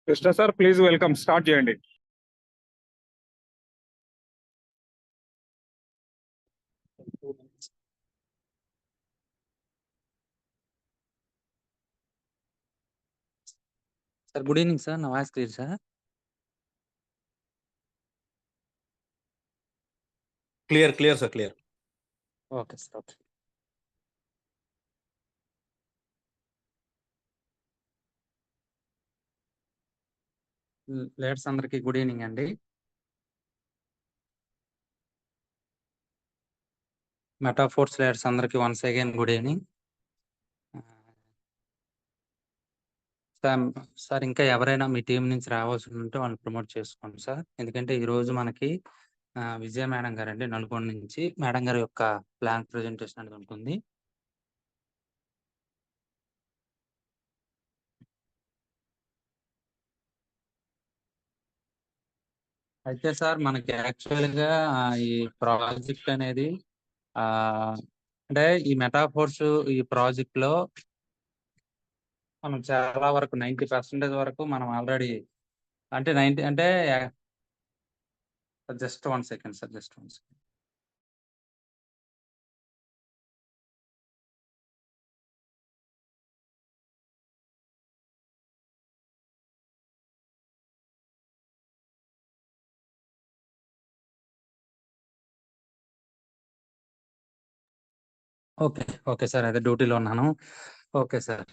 Krishna sir please welcome, start చేయండి. Sir good evening sir. నా voice clear sir? Clear sir, clear. Okay sir, okay. Leaders అందరికీ good evening అండి. Metaforce leaders అందరికీ once again good evening. Sir ఇంకా ఎవరైనా మీ team నుంచి రావాల్సి ఉంటే వాళ్ళు ప్రమోట్ చేసుకోండి సార్. ఎందుకంటే ఈ రోజు మనకి విజయ మేడం గారు అండి నల్గొండ నుంచి, మేడం గారి యొక్క ప్లాన్ ప్రెజెంటేషన్ అనేది ఉంటుంది. అయితే సార్ మనకి యాక్చువల్గా ఈ ప్రాజెక్ట్ అనేది అంటే ఈ మెటాఫోర్స్ ఈ ప్రాజెక్ట్ లో మనం చాలా వరకు 90% వరకు మనం ఆల్రెడీ అంటే 90 అంటే just 1 second sir, just 1 second. Okay okay sir, అదే డ్యూటీలో ఉన్నాను. Okay sir.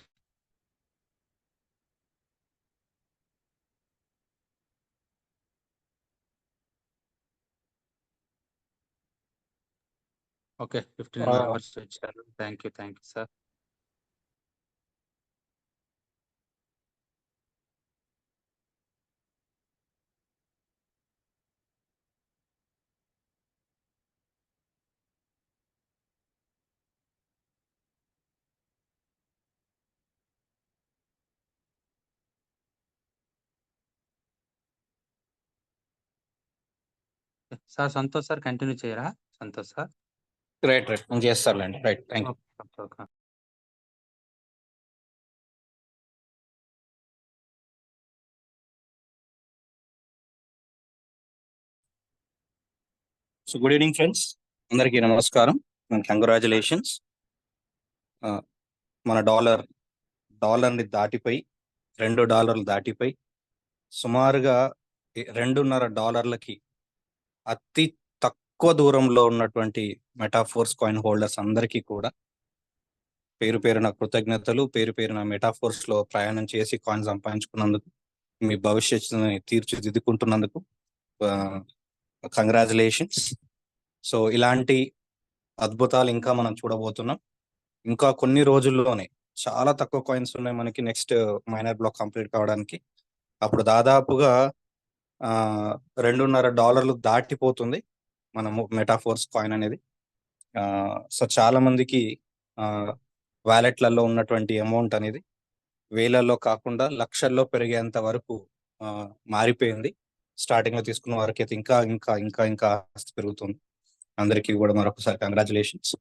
ఓకే 15 మెంబర్స్ వచ్చారు. Thank you sir. Sir Santosh sir continue చేయరా? సంతోష్ సార్ రైట్ నేను చేస్తారులేండి. Right, thank you. Okay. So good evening friends, అందరికీ నమస్కారం. కంగ్రాచులేషన్స్. మన డాలర్ని దాటిపోయి $2 దాటిపోయి సుమారుగా $2.5 అతి తక్కువ దూరంలో ఉన్నటువంటి మెటాఫోర్స్ కాయిన్ హోల్డర్స్ అందరికీ కూడా పేరు పేరున కృతజ్ఞతలు. పేరు పేరున మెటాఫోర్స్ లో ప్రయాణం చేసి కాయిన్ సంపాదించుకున్నందుకు, మీ భవిష్యత్తుని తీర్చిదిద్దుకుంటున్నందుకు కంగ్రాచులేషన్స్. సో ఇలాంటి అద్భుతాలు ఇంకా మనం చూడబోతున్నాం. ఇంకా కొన్ని రోజుల్లోనే చాలా తక్కువ కాయిన్స్ ఉన్నాయి మనకి నెక్స్ట్ మైనర్ బ్లాక్ కంప్లీట్ కావడానికి. అప్పుడు దాదాపుగా $2.5 దాటిపోతుంది మనము మెటాఫోర్స్ కాయిన్ అనేది. సో చాలా మందికి వ్యాలెట్లలో ఉన్నటువంటి అమౌంట్ అనేది వేలల్లో కాకుండా లక్షల్లో పెరిగేంత వరకు మారిపోయింది. స్టార్టింగ్ లో తీసుకున్న వారికి అయితే ఇంకా ఇంకా ఇంకా ఇంకా ఆస్తి పెరుగుతుంది. అందరికీ కూడా మరొకసారి కంగ్రాచులేషన్స్.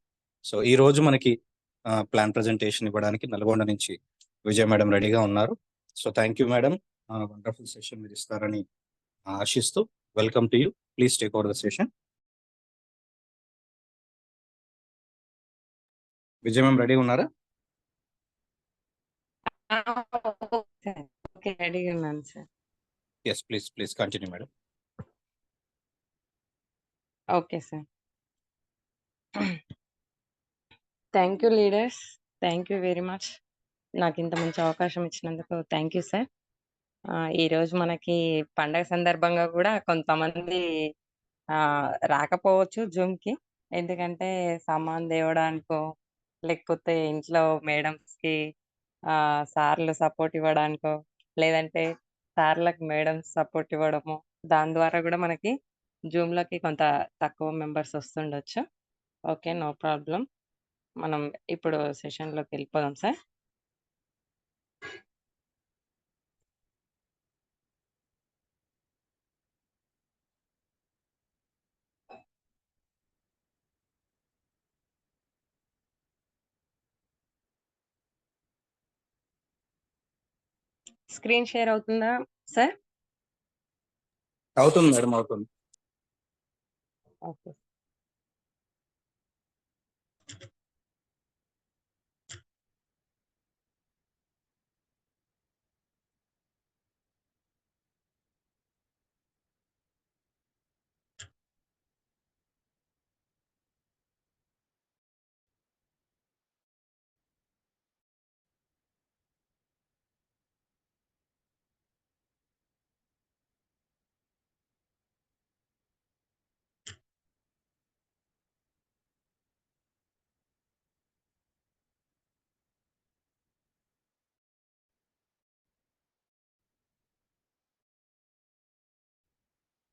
సో ఈ రోజు మనకి ప్లాన్ ప్రజెంటేషన్ ఇవ్వడానికి నల్గొండ నుంచి విజయ్ మేడం రెడీగా ఉన్నారు. So thank you madam, wonderful session మీరు ఇస్తారని ఆశిస్తూ welcome to you. Please take over the session. Vijay ma'am ready ఉన్నారా? ఓకే, రెడీగా ఉన్నాను sir. Yes, please continue madam. Okay sir. Thank you leaders, thank you very much. నాకు ఇంత మంచి అవకాశం ఇచ్చినందుకు థ్యాంక్ యూ సార్. ఈరోజు మనకి పండగ సందర్భంగా కూడా కొంతమంది రాకపోవచ్చు జూమ్కి, ఎందుకంటే సామాన్ తేవడానికో లేకపోతే ఇంట్లో మేడమ్స్కి సార్లు సపోర్ట్ ఇవ్వడానికో, లేదంటే సార్లకు మేడమ్స్ సపోర్ట్ ఇవ్వడము, దాని ద్వారా కూడా మనకి జూమ్లోకి కొంత తక్కువ మెంబర్స్ వస్తుండొచ్చు. Okay, no problem. మనం ఇప్పుడు సెషన్లోకి వెళ్ళిపోదాం సార్. స్క్రీన్ షేర్ అవుతుందా సార్? అవుతుంది మేడం, అవుతుంది. Okay.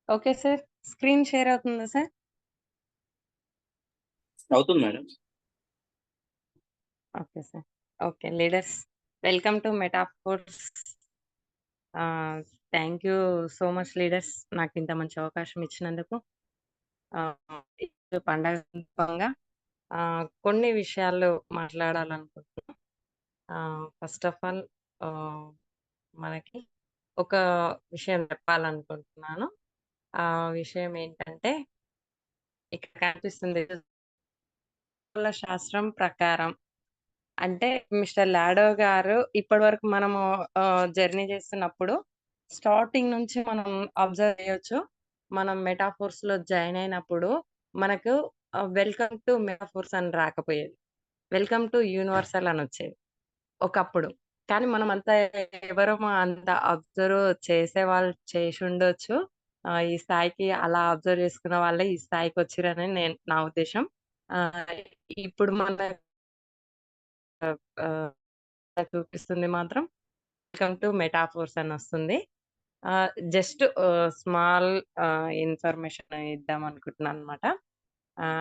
Okay sir. Screen share అవుతుందా సార్? అవుతుంది madam. Okay sir. Okay leaders, welcome to Metaforce. Thank you so much leaders, నాకు ఇంత మంచి అవకాశం ఇచ్చినందుకు. పండగ సందర్భంగా కొన్ని విషయాలు మాట్లాడాలనుకుంటున్నాను. ఫస్ట్ ఆఫ్ ఆల్ మనకి ఒక విషయం చెప్పాలనుకుంటున్నాను. ఆ విషయం ఏంటంటే, ఇక్కడ కనిపిస్తుంది శాస్త్రం ప్రకారం అంటే మిస్టర్ లాడో గారు ఇప్పటి వరకు మనము జర్నీ చేస్తున్నప్పుడు స్టార్టింగ్ నుంచి మనం అబ్జర్వ్ చేయొచ్చు. మనం మెటాఫోర్స్ లో జాయిన్ అయినప్పుడు మనకు వెల్కమ్ టు మెటాఫోర్స్ అని రాకపోయేది, వెల్కమ్ టు యూనివర్సల్ అని వచ్చేది ఒకప్పుడు. కానీ మనం అంతా ఎవరో అంత అబ్జర్వ్ చేసే వాళ్ళు చేసి ఉండొచ్చు. ఈ స్థాయికి అలా అబ్జర్వ్ చేసుకున్న వాళ్ళే ఈ స్థాయికి వచ్చిరని నా ఉద్దేశం. ఆ ఇప్పుడు మన చూపిస్తుంది మాత్రం వెల్కమ్ టు మెటాఫోర్స్ అని వస్తుంది. జస్ట్ స్మాల్ ఇన్ఫర్మేషన్ ఇద్దాం అనుకుంటున్నాను అనమాట.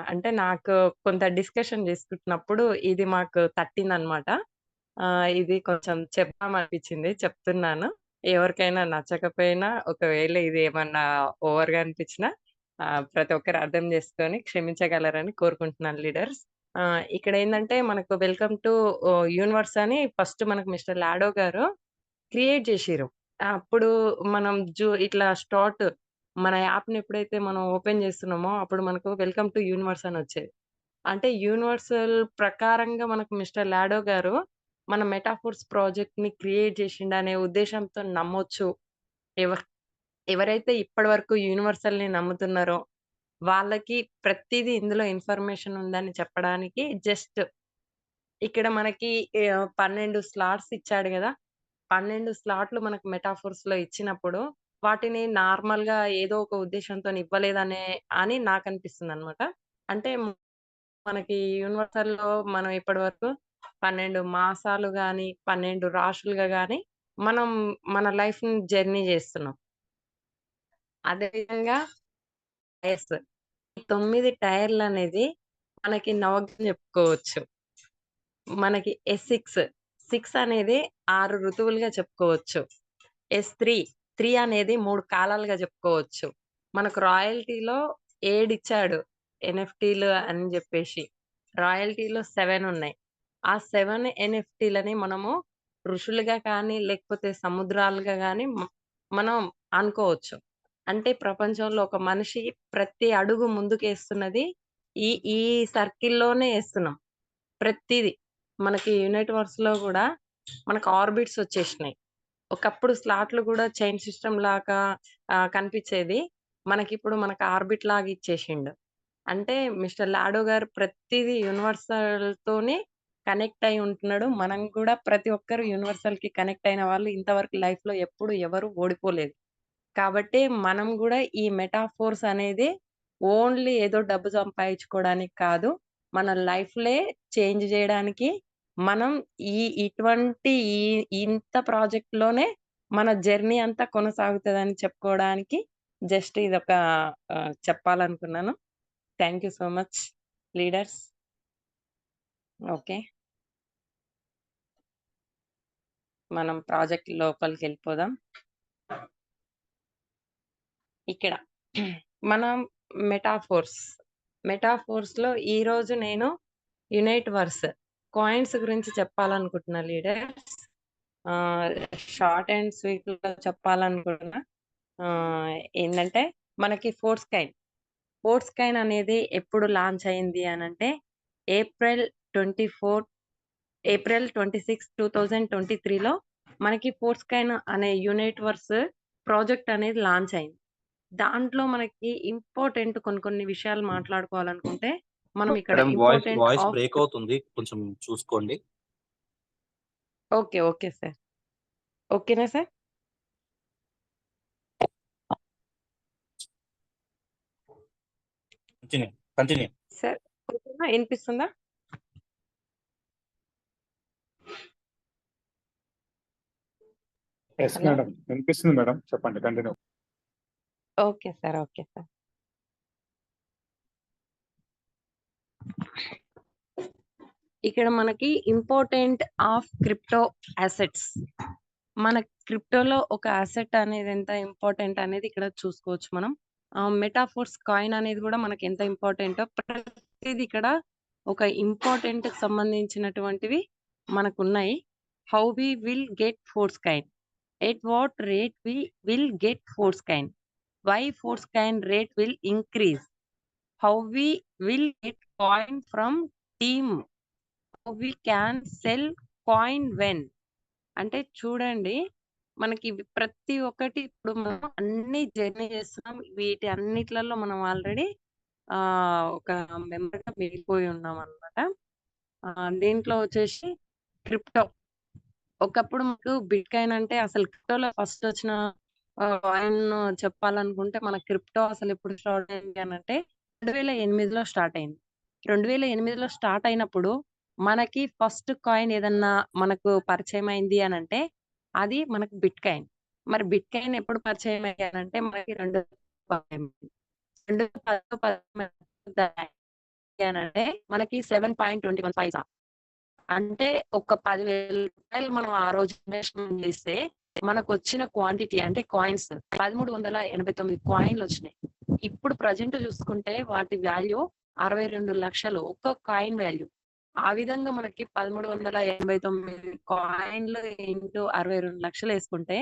అంటే నాకు కొంత డిస్కషన్ చేసుకుంటున్నప్పుడు ఇది మాకు తట్టిందనమాట. ఇది కొంచెం చెప్దాం అనిపించింది, చెప్తున్నాను. ఎవరికైనా నచ్చకపోయినా, ఒకవేళ ఇది ఏమన్నా ఓవర్గా అనిపించినా ప్రతి ఒక్కరు అర్థం చేసుకొని క్షమించగలరని కోరుకుంటున్నాను లీడర్స్. ఇక్కడ ఏంటంటే మనకు వెల్కమ్ టు యూనివర్స్ అని ఫస్ట్ మనకు మిస్టర్ లాడో గారు క్రియేట్ చేసిర్రు. అప్పుడు మనం ఇట్లా మన యాప్‌ని ఎప్పుడైతే మనం ఓపెన్ చేస్తున్నామో అప్పుడు మనకు వెల్కమ్ టు యూనివర్స్ అని వచ్చేది. అంటే యూనివర్సల్ ప్రకారంగా మనకు మిస్టర్ లాడో గారు మన మెటాఫోర్స్ ప్రాజెక్ట్‌ని క్రియేట్ చేసిండనే ఉద్దేశంతో నమ్మొచ్చు. ఎవ ఎవరైతే ఇప్పటి వరకు యూనివర్సల్‌ని నమ్ముతున్నారో వాళ్ళకి ప్రతీదీ ఇందులో ఇన్ఫర్మేషన్ ఉందని చెప్పడానికి జస్ట్ ఇక్కడ మనకి 12 స్లాట్స్ ఇచ్చాడు గదా! 12 స్లాట్లు మనకు మెటాఫోర్స్‌లో ఇచ్చినప్పుడు వాటిని నార్మల్‌గా ఏదో ఒక ఉద్దేశంతోని అని నాకనిపిస్తుందనమాట. అంటే మనకి యూనివర్సల్‌లో మనం ఇప్పటివరకు 12 మాసాలు గాని, 12 రాశులుగా గాని మనం మన లైఫ్‌ని జర్నీ చేస్తున్నాం. అదే విధంగా టైర్స్. ఈ 9 టైర్‌లనేది మనకి నవగ్రహం చెప్పుకోవచ్చు. మనకి S6 అనేది 6 ఋతువులుగా చెప్పుకోవచ్చు. S3 అనేది 3 కాలాలుగా చెప్పుకోవచ్చు. మనకు రాయల్టీలో 7 ఇచ్చాడు. ఎన్ఎఫ్‌టీలు అని జెప్పేసి. రాయల్టీలో 7 ఉన్నాయి. ఆ 7 ఎన్ఎఫ్‌టీలని మనము ఋషులుగా కానీ, లేకపోతే సముద్రాలుగా గానీ మనం అనుకోవచ్చు. అంటే ప్రపంచంలో ఒక మనిషి ప్రతి అడుగు ముందుకేస్తున్నది ఈ ఈ సర్కిల్‌లోనే ఏస్తున్నాం. ప్రతీది. మనకి యూనివర్స్‌లో గూడా మనకు ఆర్బిట్స్ వచ్చేసినాయి. ఒకప్పుడు స్లాట్లు గూడా చైన్ సిస్టమ్ లాగా కనిపిచ్చేది. మనకు ఆర్బిట్ లాగా ఇచ్చేసిండు. అంటే మిస్టర్ లాడో గారు ప్రతీదీ యూనివర్సల్‌తోని కనెక్ట్ అయి ఉంటున్నాడు. మనం గూడా ప్రతి ఒక్కరు యూనివర్సల్‌కి కనెక్ట్ అయిన వాళ్ళు ఇంతవరకు లైఫ్‌లో ఎప్పుడు ఎవరు ఓడిపోలేదు. కాబట్టి మనం గూడా ఈ మెటాఫోర్స్ అనేది ఓన్లీ ఏదో డబ్బు సంపాదించుకోవడానికి కాదు. మన లైఫ్‌లే చేంజ్ జేయడానికి మనం ఇటువంటి ఇంత ప్రాజెక్ట్‌లోనే మన జర్నీ అంతా కొనసాగుతదని చెప్పుకోవడానికి జస్ట్ ఇదొక చెప్పాలనుకున్నాను. Thank you so much leaders. Okay. మనం ప్రాజెక్ట్ లోపలికెళ్ళిపోదాం. ఇక్కడ మనం మెటాఫోర్స్‌లో ఈరోజు నేను యునైట్ వర్స్ కాయిన్స్ గురించి చెప్పాలనుకుంటున్నా లీడర్స్. షార్ట్ అండ్ స్వీట్ లో చెప్పాలనుకున్నా ఆ, ఏంటంటే మనకి ఫోర్స్ కైన్ అనేది ఎప్పుడు లాంచ్ అయింది అని అంటే ఏప్రిల్ 26 2023లో మనకి ఫోర్స్ కైన్ అనే యూనివర్స్ ప్రాజెక్ట్ అనేది లాంచ్ అయింది. దాంట్లో మనకి ఇంపార్టెంట్ కొన్ని విషయాలు మాట్లాడుకోవాలనుకుంటే మనం ఇక్కడ madam voice important voice of break అవుతుంది, కొంచెం చూసుకోండి. ఓకే సార్, ఓకేనా సార్? కంటిన్యూ. సార్ ఓకేనా, వినిపిస్తుందా? ఎస్ హలో, మేడం, వినిపిస్తుంది మేడం, చెప్పండి, కంటిన్యూ. Okay sir. ఇక్కడ మనకి ఇంపార్టెంట్ ఆఫ్ క్రిప్టో అసెట్స్. మన క్రిప్టోలో ఒక అసెట్ అనేది ఎంత ఇంపార్టెంట్ అనేది ఇక్కడ చూసుకోవచ్చు మనం. మెటాఫోర్స్ కాయిన్ అనేది కూడా మనకి ఎంత ఇంపార్టెంట్, ప్రతిది ఇక్కడ ఒక ఇంపార్టెంట్ సంబంధించినటువంటివి మనకు ఉన్నాయి. How we will get force coin, at what rate we will get force coin, why force coin rate will increase, how we will get coin from team, we can sell coin when. అంటే చూడండి, మనకి ఇవి ప్రతి ఒక్కటి ఇప్పుడు మనం అన్ని journey చేస్తున్నాం. వీటి అన్నిట్లలో మనం ఆల్రెడీ ఒక మెంబర్ గా మిగిలిపోయి ఉన్నాం అనమాట. దీంట్లో వచ్చేసి క్రిప్టో. ఒకప్పుడు మనకు బిట్ కాయిన్ అంటే అసలు క్రిప్టోలో ఫస్ట్ వచ్చిన కాయిన్ చెప్పాలనుకుంటే మన క్రిప్టో అసలు ఎప్పుడు స్టార్ట్ అయింది అని అంటే 2008లో స్టార్ట్ అయింది. 2008లో స్టార్ట్ అయినప్పుడు మనకి ఫస్ట్ కాయిన్ ఏదన్నా మనకు పరిచయం అయింది అని అంటే అది మనకు బిట్ కాయిన్. మరి బిట్ కాయిన్ ఎప్పుడు పరిచయం అయ్యాయి అంటే మనకి 2010 అంటే మనకి 7.21 పైసా. అంటే ఒక 10,000 రూపాయలు మనం ఆ రోజు ఇన్వెస్ట్మెంట్ చేస్తే మనకు వచ్చిన క్వాంటిటీ అంటే కాయిన్స్ 1389 కాయిన్లు వచ్చినాయి. ఇప్పుడు ప్రజెంట్ చూసుకుంటే వాటి వాల్యూ 62 లక్షలు ఒక్క కాయిన్ వాల్యూ. ఆ విధంగా మనకి 1389 కాయిన్లు ఇంటూ 62 లక్షలు వేసుకుంటే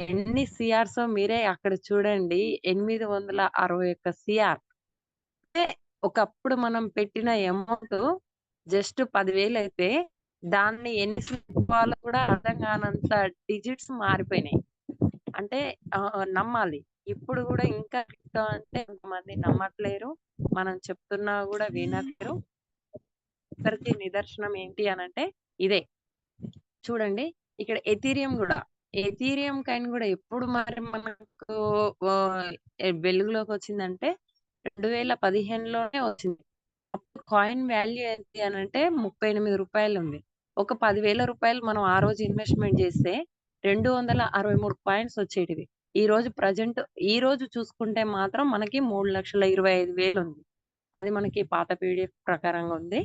ఎన్ని సిఆర్స్ మీరే అక్కడ చూడండి. 861 సిఆర్. అంటే ఒకప్పుడు మనం పెట్టిన అమౌంట్ జస్ట్ 10,000 అయితే దాన్ని ఎన్ని చూసుకోవాలో కూడా అర్థం కానంత డిజిట్స్ మారిపోయినాయి. అంటే నమ్మాలి. ఇప్పుడు కూడా ఇంకా క్రిప్టో అంటే కొంతమంది నమ్మట్లేరు, మనం చెప్తున్నా కూడా వినట్లేరు. ఒకరికి నిదర్శనం ఏంటి అని అంటే ఇదే చూడండి. ఇక్కడ ఎథీరియం కాయిన్ కూడా ఎప్పుడు మరి మనకు వెలుగులోకి వచ్చిందంటే 2015లోనే వచ్చింది. అప్పుడు కాయిన్ వాల్యూ ఏంటి అని అంటే 38 రూపాయలు ఉంది. ఒక 10,000 రూపాయలు మనం ఆ రోజు ఇన్వెస్ట్మెంట్ చేస్తే 263 కాయిన్స్ వచ్చేటివి. ఈ రోజు చూసుకుంటే మాత్రం మనకి 3,25,000 ఉంది. అది మనకి పాత పీడిఎఫ్ ప్రకారంగా ఉంది.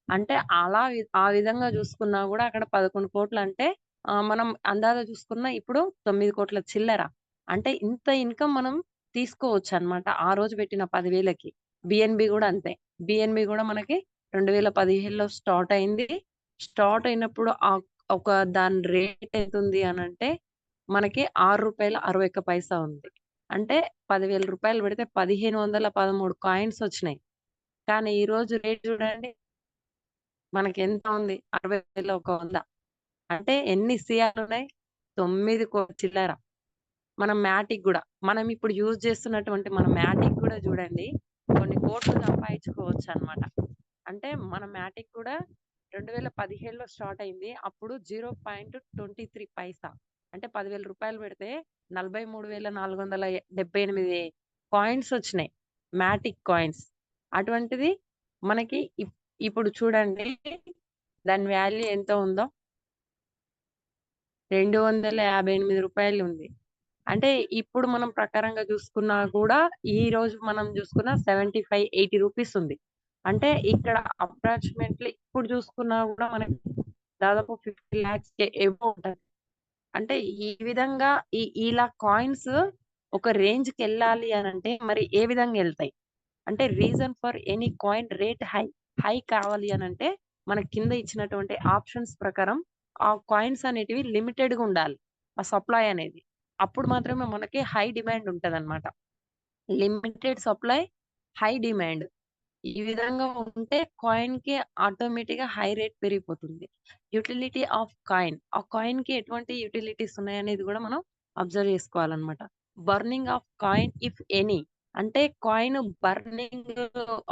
అంటే ఆ విధంగా చూసుకున్నా కూడా అక్కడ 11 కోట్లు అంటే మనం అందాజ చూసుకున్నా ఇప్పుడు 9 కోట్ల చిల్లర. అంటే ఇంత ఇన్కమ్ మనం తీసుకోవచ్చు అన్నమాట ఆ రోజు పెట్టిన 10,000కి. బిఎన్బి కూడా అంతే. బిఎన్బి కూడా మనకి 2015లో స్టార్ట్ అయింది. స్టార్ట్ అయినప్పుడు ఒక దాని రేట్ ఎంత ఉంది అని అంటే మనకి ₹6.61 ఉంది. అంటే 10,000 రూపాయలు పెడితే 1,513 కాయిన్స్ వచ్చినాయి. కానీ ఈ రోజు రేట్ చూడండి మనకి ఎంత ఉంది, 60,100. అంటే ఎన్ని సిఆర్ ఉన్నాయి, 9 చిల్లర. మనం ఇప్పుడు యూజ్ చేస్తున్నటువంటి మన మ్యాటిక్ కూడా చూడండి కొన్ని కోట్లు సంపాదించుకోవచ్చు అన్నమాట. అంటే మన మ్యాటిక్ కూడా 2017లో స్టార్ట్ అయింది. అప్పుడు 0.23 పైసా. అంటే 10,000 రూపాయలు పెడితే 43,478 కాయిన్స్ వచ్చినాయి, మ్యాటిక్ కాయిన్స్. అటువంటిది మనకి ఇప్పుడు చూడండి దాని వాల్యూ ఎంత ఉందో, 258 రూపాయలు ఉంది. అంటే ఇప్పుడు మనం ప్రకారంగా చూసుకున్నా కూడా ఈ రోజు మనం చూసుకున్న 75-80 రూపీస్ ఉంది. అంటే ఇక్కడ అప్రాక్సిమేట్లీ ఇప్పుడు చూసుకున్నా కూడా మనకి దాదాపు 50 lakhs ఎబో ఉంటుంది. అంటే ఈ విధంగా ఇలా కాయిన్స్ ఒక రేంజ్ కి వెళ్ళాలి అని అంటే మరి ఏ విధంగా వెళ్తాయి అంటే reason for any coin rate high కావాలి అని అంటే మన కింద ఇచ్చినటువంటి ఆప్షన్స్ ప్రకారం ఆ కాయిన్స్ అనేటివి లిమిటెడ్‌గా ఉండాలి. ఆ సప్లై అనేది. అప్పుడు మాత్రమే మనకి హై డిమాండ్ ఉంటదన్నమాట. Limited supply, high demand. ఈ విధంగా ఉంటే కాయిన్‌కి ఆటోమేటిక్‌గా హై రేట్ పెరిగిపోతుంది. Utility of coin. ఆ కాయిన్‌కి ఎటువంటి యుటిలిటీస్ ఉన్నాయనేది గూడా మనం అబ్జర్వ్ చేసుకోవాలన్నమాట. Burning of coin if any. అంటే కాయిన్ బర్నింగ్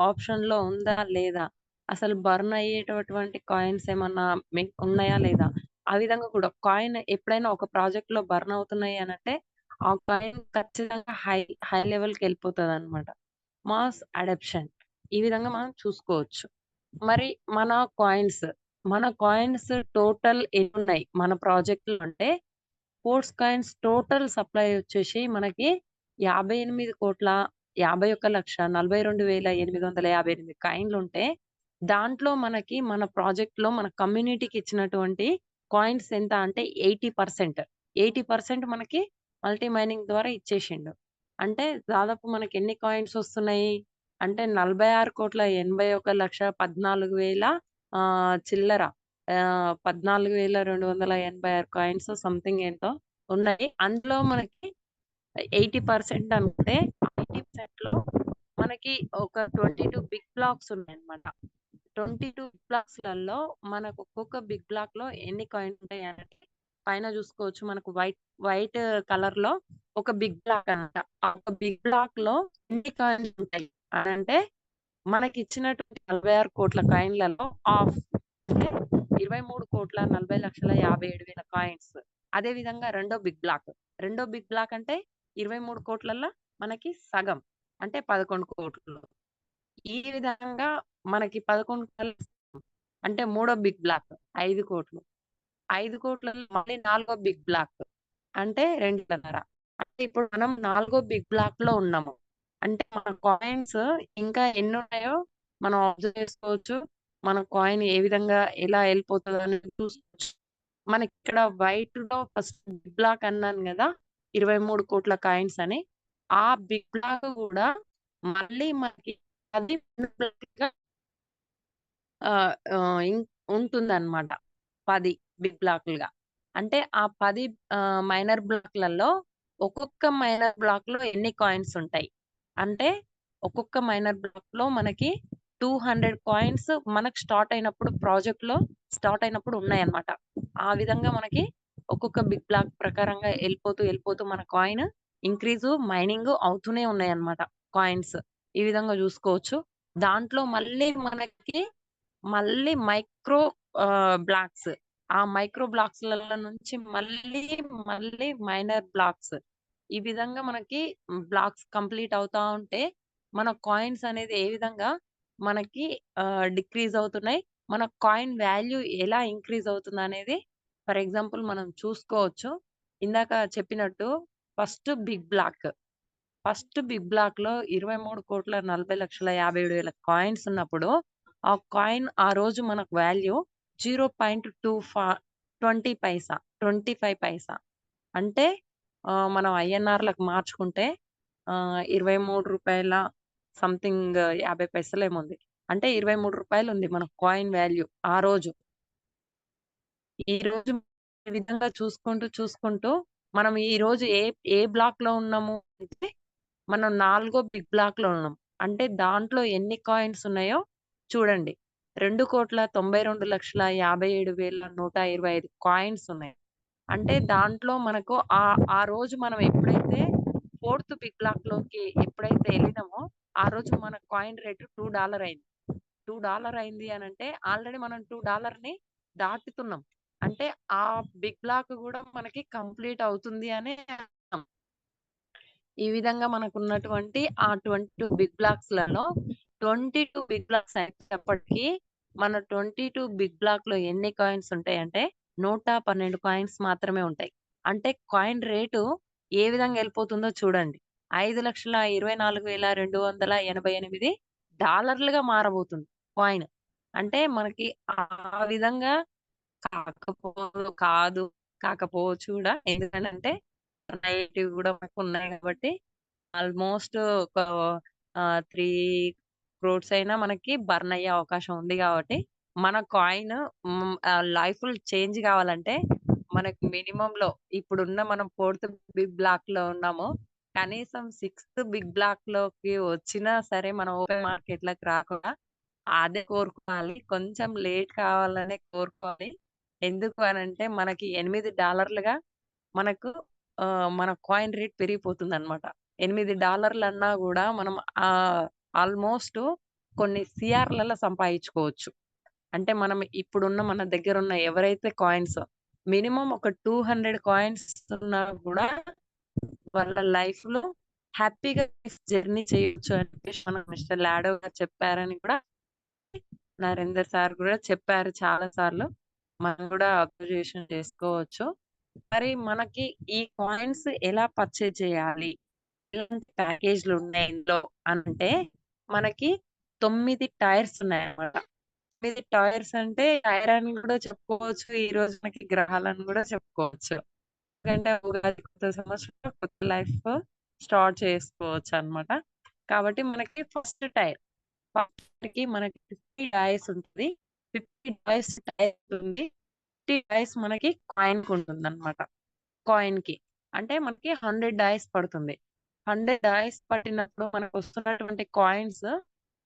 ఆప్షన్‌లో ఉందా? లేదా? అసలు బర్న్ అయ్యేటటువంటి కాయిన్స్ ఏమన్నా ఉన్నాయా? లేదా? ఆ విధంగా కూడా కాయిన్ ఎప్పుడైనా ఒక ప్రాజెక్ట్‌లో బర్న్ అవుతున్నాయి అనంటే, ఆ కాయిన్ ఖచ్చితంగా హై లెవెల్‌కెళ్ళిపోతదన్నమాట. Mass adoption. ఈ విధంగా మనం చూసుకోవచ్చు. మరి మన కాయిన్స్ టోటల్ ఎన్నున్నాయి మన ప్రాజెక్ట్‌లో అంటే, స్పోర్ట్స్ కాయిన్స్ టోటల్ సప్లై వచ్చేసి మనకి 58,51,42,858 కాయిన్‌లుంటే, దాంట్లో మనకి మన ప్రాజెక్ట్‌లో మన కమ్యూనిటీకి ఇచ్చినటువంటి కాయిన్స్ ఎంత అంటే 80%. 80% మనకి మల్టీ మైనింగ్ ద్వారా ఇచ్చేసిండు. అంటే దాదాపు మనకి ఎన్ని కాయిన్స్ వస్తున్నాయి? అంటే 46,81,14,000 చిల్లర. 14,286 కాయిన్స్ సంథింగ్ ఎంతో ఉన్నాయి. అందులో మనకి 80% అంటే 80%లో మనకి ఒక 22 బిగ్ బ్లాక్స్ ఉన్నాయన్నమాట. 22 బిగ్ బ్లాక్స్‌లలో మనకు ఒక్కొక్క బిగ్ బ్లాక్‌లో ఎన్ని కాయిన్స్ ఉంటాయంటే పైన చూసుకోవచ్చు. మనకు వైట్ కలర్‌లో ఒక బిగ్ బ్లాక్ అన్నమాట. ఆ ఒక బిగ్ బ్లాక్‌లో ఎన్ని కాయిన్స్ ఉంటాయి అనంటే మనకిచ్చినటువంటి 46,00,00,000 కాయిన్‌లలో హాఫ్ అంటే 23,40,57,000 కాయిన్స్. అదే విధంగా రెండో బిగ్ బ్లాక్ అంటే 23,00,00,000 మనకి సగం అంటే 11,00,00,000. ఈ విధంగా మనకి 11,00,00,000 అంటే మూడో బిగ్ బ్లాక్ 5,00,00,000. 5,00,00,000లో మళ్ళీ నాలుగో బిగ్ బ్లాక్ అంటే 2,500. అంటే ఇప్పుడు మనం నాలుగో బిగ్ బ్లాక్‌లో ఉన్నాము. అంటే మన కాయిన్స్ ఇంకా ఎన్నున్నాయో మనం అబ్జర్వ్ చేసుకోవచ్చు. మన కాయిన్ ఏ విధంగా ఎలా ఎళ్ళిపోతదనేది చూసుకోవచ్చు. మనకిక్కడ వైట్‌లో ఫస్ట్ బిగ్ బ్లాక్ అన్నాను గదా! 23,00,00,000 కాయిన్స్ అని. ఆ బిగ్ బ్లాక్ గూడా మళ్ళీ మనకి అది బ్లాక్‌గా ఆహ్, ఆహ్, ఇం ఉంటుందన్నమాట. 10 బిగ్ బ్లాకులుగా. అంటే ఆ 10 మైనర్ బ్లాక్‌లలో ఒక్కొక్క మైనర్ బ్లాక్‌లో ఎన్ని కాయిన్స్ ఉంటాయి. అంటే ఒక్కొక్క మైనర్ బ్లాక్‌లో మనకి 200 కాయిన్స్ మనకు స్టార్ట్ అయినప్పుడు ఉన్నాయన్నమాట. ఆ విధంగా మనకి ఒక్కొక్క బిగ్ బ్లాక్ ప్రకారంగా ఎళ్ళిపోతూ మన కాయిన్ మైనింగ్ అవుతూనే ఉన్నాయన్నమాట కాయిన్స్. ఈ విధంగా జూసుకోవచ్చు. దాంట్లో మళ్ళీ మైక్రో బ్లాక్స్. ఆ మైక్రో బ్లాక్స్‌లలో నుంచి మళ్ళీ మైనర్ బ్లాక్స్. ఈ విధంగా మనకి బ్లాక్స్ కంప్లీట్ అవుతా ఉంటే, మన కాయిన్స్ అనేది ఏ విధంగా మనకి డిక్రీజ్ అవుతున్నాయి. మన కాయిన్ వాల్యూ ఎలా ఇంక్రీజ్ అవుతుందనేది ఫర్ ఎగ్జాంపుల్ మనం చూసుకోవచ్చు. ఇందాక చెప్పినట్టు first big block. First big బ్లాక్‌లో 23,40,57,000 కాయిన్స్ ఉన్నప్పుడు, ఆ కాయిన్ ఆ రోజు మనకు వాల్యూ 0.20 పైసా, 25 పైసా. అంటే మనం ఐఎన్ఆర్‌లకు మార్చుకుంటే రూ. 23 సంథింగ్ 50 పైసలేమో ఉంది. అంటే రూ. 23 ఉంది మన కాయిన్ వాల్యూ ఆ రోజు. ఈరోజు ఈ విధంగా చూసుకుంటూ మనం ఈరోజు ఏ బ్లాక్‌లో ఉన్నాము అంటే మనం నాలుగో బిగ్ బ్లాక్‌లో ఉన్నాం. అంటే దాంట్లో ఎన్ని కాయిన్స్ ఉన్నాయో చూడండి. 2,92,57,125 కాయిన్స్ ఉన్నాయి. అంటే దాంట్లో మనకు ఆ రోజు మనం ఎప్పుడైతే ఫోర్త్ బిగ్ బ్లాక్‌లోకి ఎప్పుడైతే ఎళ్ళినామో, ఆ రోజు మన కాయిన్ రేట్ $2 అయింది. $2 అయింది అనంటే ఆల్రెడీ మనం $2ని దాటుతున్నాం. అంటే ఆ బిగ్ బ్లాక్ గూడా మనకి కంప్లీట్ అవుతుంది అనే అర్థం. ఈ విధంగా మనకున్నటువంటి ఆ 22 బిగ్ బ్లాక్స్‌లలో 22 బిగ్ బ్లాక్స్ అయినప్పటికీ మన 22 బిగ్ బ్లాక్‌లో ఎన్ని కాయిన్స్ ఉంటాయంటే 112 కాయిన్స్ మాత్రమే ఉంటాయి. అంటే కాయిన్ రేటు ఏ విధంగా ఎళ్ళిపోతుందో చూడండి. $5,24,288 మారబోతుంది కాయిన్. అంటే మనకి ఆ విధంగా కాకపో కాదు. కాకపోవచ్చు గూడా. ఎందుకనంటే నైట్‌వి గూడా మనకున్నాయి గాబట్టి ఆల్‌మోస్ట్ ఒక 3 క్రోర్స్ అయినా మనకి బర్న్ అయ్యే అవకాశం ఉంది గాబట్టి, మన కాయిన్ లైఫ్ చేంజ్ కావాలంటే మనకి మినిమం లో ఇప్పుడున్న మనం 4th బిగ్ బ్లాక్ లో ఉన్నాము. కనీసం 6th బిగ్ బ్లాక్ లోకి వచ్చినా సరే మనం ఓపెన్ మార్కెట్ లకు రాకుండా అదే కోరుకోవాలి. కొంచెం లేట్ కావాలనే కోరుకోవాలి. ఎందుకు అనంటే మనకి $8 మనకు మన కాయిన్ రేట్ పెరిగిపోతుంది అనమాట. $8 అన్నా కూడా మనం ఆల్మోస్ట్ కొన్ని సిఆర్లలో సంపాదించుకోవచ్చు. అంటే మనం ఇప్పుడున్న మన దగ్గర ఉన్న ఎవరైతే కాయిన్స్ మినిమం ఒక 200 కాయిన్స్ ఉన్నా కూడా వాళ్ళ లైఫ్ లో హ్యాపీగా జర్నీ చేయొచ్చు అని చెప్పేసి మన మిస్టర్ లాడో గారు చెప్పారని కూడా నరేందర్ సార్ కూడా చెప్పారు చాలా సార్లు. మనం కూడా అబ్జర్వేషన్ చేసుకోవచ్చు. మరి మనకి ఈ కాయిన్స్ ఎలా పర్చేజ్ చేయాలి, ఎలాంటి ప్యాకేజ్లు ఉన్నాయి ఇందులో అంటే మనకి 9 టైర్స్ ఉన్నాయి అన్నమాట. 9 టైర్స్ అంటే టైర్ అని కూడా చెప్పుకోవచ్చు. ఈ రోజు మనకి గ్రహాలని కూడా చెప్పుకోవచ్చు. ఎందుకంటే ఉగాది కొత్త సంవత్సరం కొత్త లైఫ్ స్టార్ట్ చేసుకోవచ్చు అన్నమాట. కాబట్టి మనకి ఫస్ట్ టైర్ కి మనకి 50 డైస్ ఉంటుంది. 50 డైస్ టైర్ ఉంది. 50 డైస్ మనకి కాయిన్ కి ఉంటుంది అనమాట. కాయిన్ కి అంటే మనకి 100 డైస్ పడుతుంది. 100 డైస్ పట్టినప్పుడు మనకు వస్తున్నటువంటి కాయిన్స్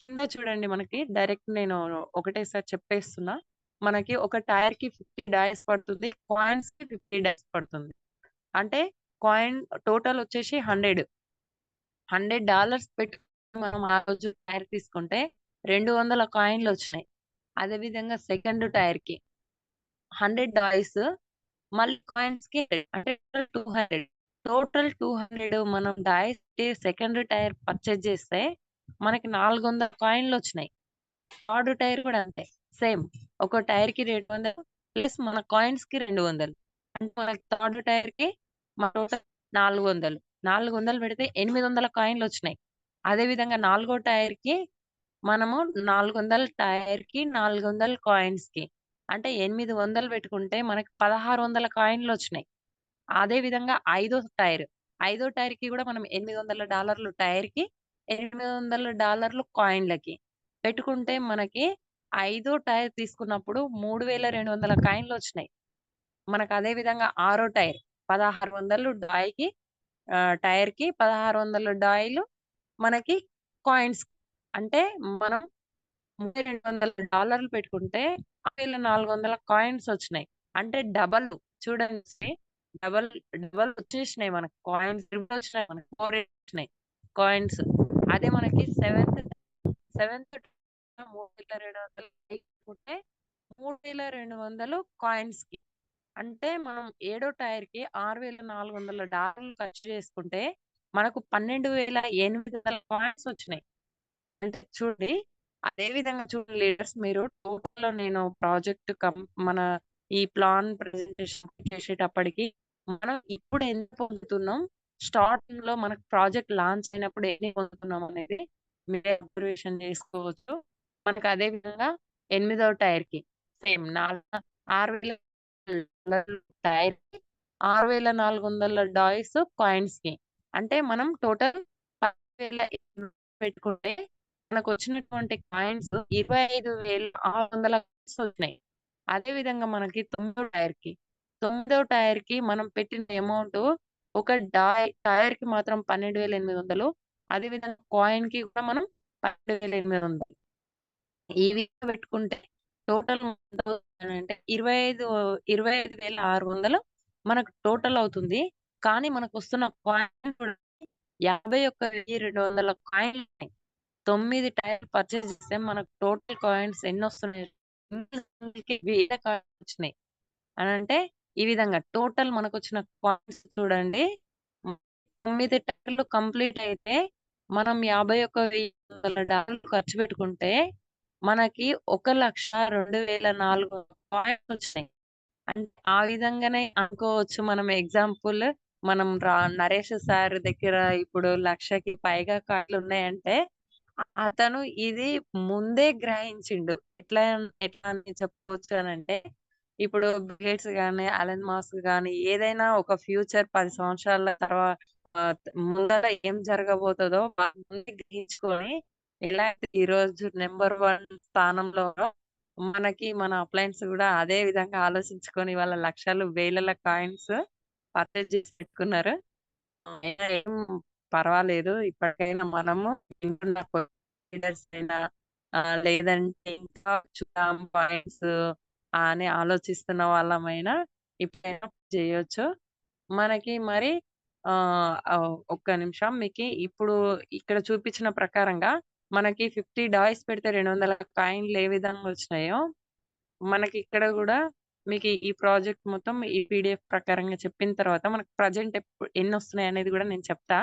కింద చూడండి. మనకి డైరెక్ట్ నేను ఒకటేసారి చెప్పేస్తున్నా. మనకి ఒక టైర్ కి 50 డైస్ పడుతుంది. కాయిన్స్ కి 50 డైస్ పడుతుంది. అంటే కాయిన్ టోటల్ వచ్చేసి $100 పెట్టి మనం ఆ రోజు టైర్ తీసుకుంటే 200 కాయిన్లు వచ్చినాయి. అదే విధంగా సెకండ్ టైర్ కి 100 డైస్ మళ్ళీ కాయిన్స్ కి అంటే టోటల్ 200 మనం డైస్ సెకండ్ టైర్ పర్చేజ్ చేస్తే మనకి 400 కాయిన్లు వచ్చినాయి. థర్డ్ టైర్ కూడా అంతే సేమ్. ఒక టైర్ కి 200 ప్లస్ మన కాయిన్స్ కి 200 అంటే మనకి థర్డ్ టైర్ కి మన టోటల్ 400 పెడితే 800 కాయిన్లు వచ్చినాయి. అదే విధంగా నాలుగో టైర్ కి మనము 400 టైర్ కి 400 కాయిన్స్ కి అంటే 800 పెట్టుకుంటే మనకి 1600 కాయిన్లు వచ్చినాయి. అదే విధంగా ఐదో టైర్ కి కూడా మనం $800 టైర్ కి $800 కాయిన్లకి పెట్టుకుంటే మనకి ఐదో టైర్ తీసుకున్నప్పుడు 3200 కాయిన్లు వచ్చినాయి. మనకు అదే విధంగా ఆరో టైర్ 1600 డాయ్కి టైర్ కి 1600 డాయిలు మనకి కాయిన్స్ అంటే మనం $3200 పెట్టుకుంటే 6400 కాయిన్స్ వచ్చినాయి. అంటే డబల్ చూడండి. డబల్ డబల్ వచ్చేసినాయి మనకి కాయిన్స్. ట్రిపుల్ వచ్చినాయి మనకి 4 వచ్చినాయి కాయిన్స్. అదే మనకి సెవెంత్ 3200 పెట్టుకుంటే 3200 కాయిన్స్ కి అంటే మనం ఏడో టైర్ కి $6400 ఖర్చు చేసుకుంటే మనకు 12800 కాయిన్స్ వచ్చినాయి. అంటే చూడండి. అదే విధంగా చూడండి లీడర్స్, మీరు టోటల్ లో నేను ప్రాజెక్ట్ మన ఈ ప్లాన్ ప్రెజెంటేషన్ చేసేటప్పటికి మనం ఇప్పుడు ఎంత పొందుతున్నాం, స్టార్టింగ్ లో మనకు ప్రాజెక్ట్ లాంచ్ అయినప్పుడు ఎన్ని పొందుతున్నాం అనేది మీరే అబ్జర్వేషన్ చేసుకోవచ్చు. మనకు అదే విధంగా 8వ టైర్ కి సేమ్ 6000 టైర్ కి 6400 డాయ్స్ కాయిన్స్ కి అంటే మనం టోటల్ 10,000 పెట్టుకుంటే మనకు వచ్చినటువంటి కాయిన్స్ 25,600 వచ్చినాయి. అదే విధంగా మనకి 9వ టైర్ కి మనం పెట్టిన అమౌంట్ ఒక టైర్ కి మాత్రం 12,800. అదే విధంగా కాయిన్ కి కూడా మనం 12,800 ఈ విధంగా పెట్టుకుంటే టోటల్ అంటే 25,600 మనకు టోటల్ అవుతుంది. కానీ మనకు వస్తున్న కాయిన్ 51,200 కాయిన్లు ఉన్నాయి. 9 టైర్ పర్చేజ్ చేస్తే మనకు టోటల్ కాయిన్స్ ఎన్ని వస్తున్నాయి, 1000 కాయిన్స్ వచ్చినాయి అని అంటే ఈ విధంగా టోటల్ మనకు వచ్చిన కాయిన్స్ చూడండి. 9 టైర్లు కంప్లీట్ అయితే మనం $51,200 ఖర్చు పెట్టుకుంటే మనకి 1,02,400 కాయిన్స్ వచ్చినాయి. అంటే ఆ విధంగానే అనుకోవచ్చు. మనం ఎగ్జాంపుల్ మనం నరేష్ సార్ దగ్గర ఇప్పుడు 1,00,000కి పైగా కాయిన్లు ఉన్నాయంటే అతను ఇది ముందే గ్రహించిండు. ఎట్లా ఎట్లా అని చెప్పవచ్చు అనంటే ఇప్పుడు బిల్ గేట్స్ గాని, అలన్ మాస్క్ గాని ఏదైనా ఒక ఫ్యూచర్ 10 సంవత్సరాల తర్వాత ముందర ఏం జరగబోతుందో వాళ్ళు ముందే గ్రహించుకొని ఎలా అయితే ఈ రోజు నెంబర్ 1 స్థానంలో మనకి మన అప్లయన్స్ కూడా అదే విధంగా ఆలోచించుకొని వాళ్ళ లక్షలు వేల కాయిన్స్ పర్చేజ్ చేసి పెట్టుకున్నారు. అయినా ఏం పర్వాలేదు, ఇప్పటికైనా మనము వింటున్న లీడర్స్ అయినా లేదంటే ఇంకా చూద్దాం పాయింట్స్ అని ఆలోచిస్తున్న వాళ్ళమైనా ఇప్పుడైనా చేయొచ్చు. మనకి మరి ఒక్క నిమిషం, మీకు ఇప్పుడు ఇక్కడ చూపించిన ప్రకారంగా మనకి 50 డాయ్స్ పెడితే 200 కాయిన్లు ఏ విధంగా వచ్చినాయో మనకి ఇక్కడ కూడా మీకు ఈ ప్రాజెక్ట్ మొత్తం ఈ పీడిఎఫ్ ప్రకారంగా చెప్పిన తర్వాత మనకి ప్రజెంట్ ఎన్ని వస్తున్నాయి అనేది కూడా నేను చెప్తా.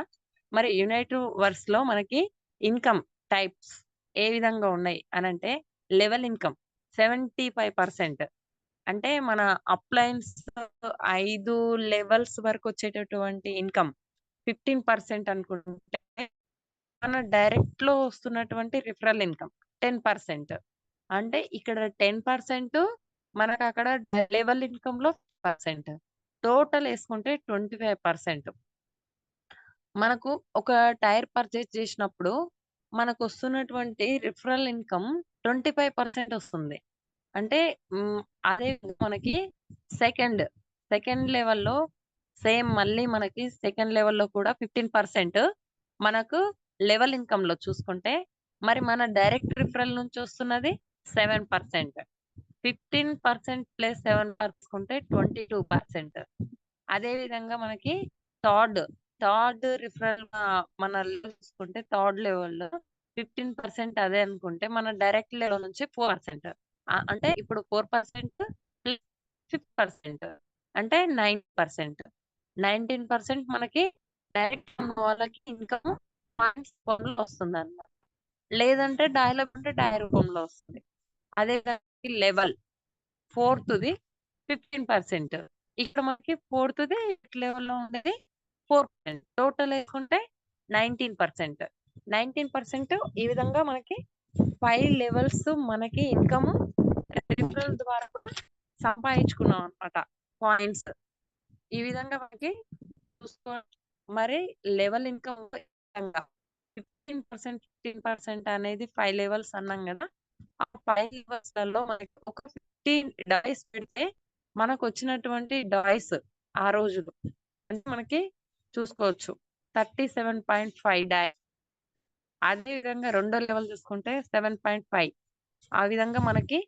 మరి యునైటెడ్ వర్స్ లో మనకి ఇన్కమ్ టైప్స్ ఏ విధంగా ఉన్నాయి అని అంటే, లెవెల్ ఇన్కమ్ 75%, అంటే మన అప్లయన్స్ 5 లెవెల్స్ వరకు వచ్చేటటువంటి ఇన్కమ్ 15% అనుకుంటే, మన డైరెక్ట్ లో వస్తున్నటువంటి రిఫరల్ ఇన్కమ్ 10%. అంటే ఇక్కడ 10% మనకు అక్కడ లెవెల్ ఇన్కమ్ లో 5%, టోటల్ వేసుకుంటే 25%. మనకు ఒక టైర్ పర్చేజ్ చేసినప్పుడు మనకు వస్తున్నటువంటి రిఫరల్ ఇన్కమ్ 25% వస్తుంది. అంటే అదే మనకి సెకండ్ లెవెల్లో సేమ్ మళ్ళీ మనకి సెకండ్ లెవెల్లో కూడా 15% మనకు లెవెల్ ఇన్కమ్ లో చూసుకుంటే, మరి మన డైరెక్ట్ రిఫరల్ నుంచి వస్తున్నది 7%. 15% ప్లస్ 7 తీసుకుంటే 22%. అదే విధంగా మనకి థర్డ్ రిఫరల్ మన చూసుకుంటే థర్డ్ లెవెల్లో 15% అదే అనుకుంటే, మన డైరెక్ట్ లెవెల్ నుంచి 4%. అంటే ఇప్పుడు 4% 5% అంటే 9%. 19% మనకి డైరెక్ట్ వాళ్ళకి ఇన్కమ్ పాయింట్స్ రూపంలో వస్తుంది అన్నమాట, లేదంటే డై రూపంలో వస్తుంది. అదే లెవెల్ 4th 15%, ఇక్కడ మనకి 4th లెవెల్లో ఉండేది 4%, టోటల్ వేసుకుంటే 19%. 19% ఈ విధంగా మనకి 5 లెవెల్స్ మనకి ఇన్కమ్ రిఫరల్ ద్వారా సంపాదించుకున్నాం అనమాట పాయింట్స్. ఈ విధంగా మనకి చూసుకో, మరి లెవెల్ ఇన్కమ్ 15% అనేది 5 లెవెల్స్ అన్నాం కదా. ఆ 5 లెవెల్స్ లలో మనకి ఒక 15 డాయ్స్ పెడితే మనకు వచ్చినటువంటి డాయ్స్ ఆ రోజులు అంటే మనకి చూసుకోవచ్చు 37.5 డాయ్స్. అదే విధంగా రెండో లెవెల్ చూసుకుంటే 7.5. ఆ విధంగా మనకి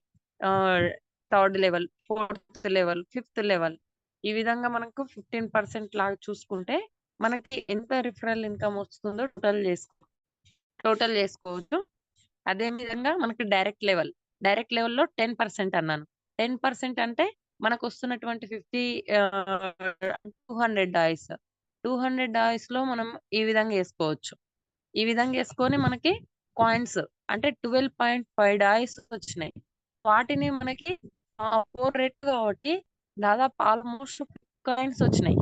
third level, 4th level, 5th level, ఈ విధంగా మనకు 15% లాగా చూసుకుంటే మనకి ఎంత రిఫరల్ ఇన్కమ్ వస్తుందో టోటల్ చేసుకోవచ్చు. అదే విధంగా మనకి డైరెక్ట్ లెవెల్లో 10% అన్నాను. 10% అంటే మనకు వస్తున్నటువంటి 200 డాయ్స్. 200 డాయ్స్ లో మనం ఈ విధంగా వేసుకోవచ్చు. ఈ విధంగా వేసుకొని మనకి కాయిన్స్ అంటే 12.5 డాయ్స్ వచ్చినాయి. వాటిని మనకి 4 రేట్ కాబట్టి దాదాపు ఆల్మోస్ట్ కాయిన్స్ వచ్చినాయి